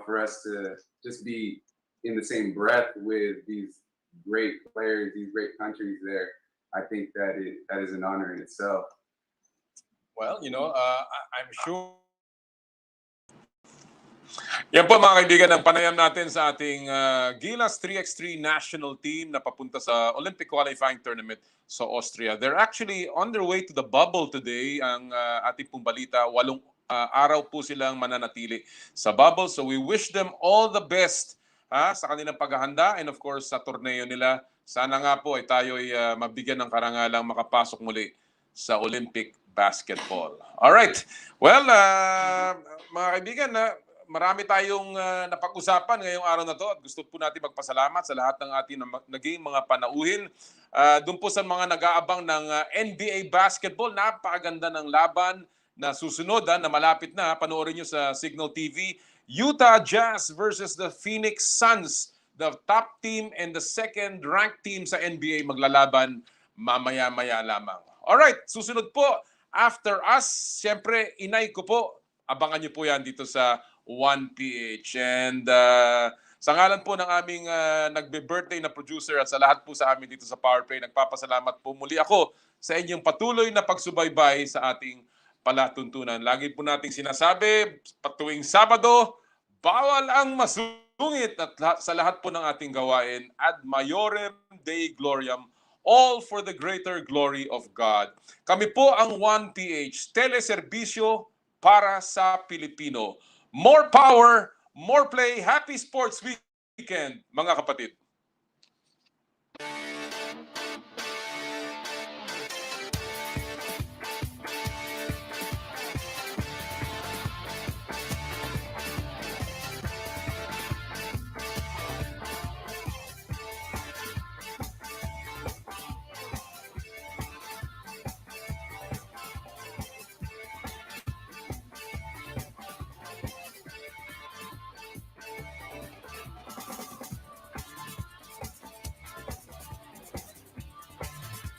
for us to just be in the same breath with these great players, these great countries there, I think that is an honor in itself. Well, I'm sure. Yan po mga kaibigan ang panayam natin sa ating Gilas 3x3 national team na papunta sa Olympic qualifying tournament sa Austria. They're actually on their way to the bubble today. Ang ating pong balita, 8 araw po silang mananatili sa bubble. So we wish them all the best sa kanilang paghahanda and of course sa torneo nila. Sana nga po ay tayo ay mabigyan ng karangalang makapasok muli sa Olympic basketball. All right. Well, mga kaibigan, marami tayong napag-usapan ngayong araw na to at gusto po natin magpasalamat sa lahat ng ating naging mga panauhin. Doon po sa mga nag-aabang ng NBA basketball, napakaganda ng laban na susunod na malapit na. Panoorin nyo sa Signal TV. Utah Jazz versus the Phoenix Suns. The top team and the second-ranked team sa NBA maglalaban mamaya-maya lamang. Alright, susunod po. After us, siyempre, inay ko po. Abangan nyo po yan dito sa 1PH. And sa ngalan po ng aming nagbe-birthday na producer at sa lahat po sa amin dito sa Powerplay, nagpapasalamat po muli ako sa inyong patuloy na pagsubaybay sa ating palatuntunan. Lagi po nating sinasabi, patuwing Sabado, bawal ang masungit at sa lahat po ng ating gawain, ad maiorem Dei gloriam, all for the greater glory of God. Kami po ang 1PH, teleserbisyo para sa Pilipino. More power, more play, happy sports weekend, mga kapatid.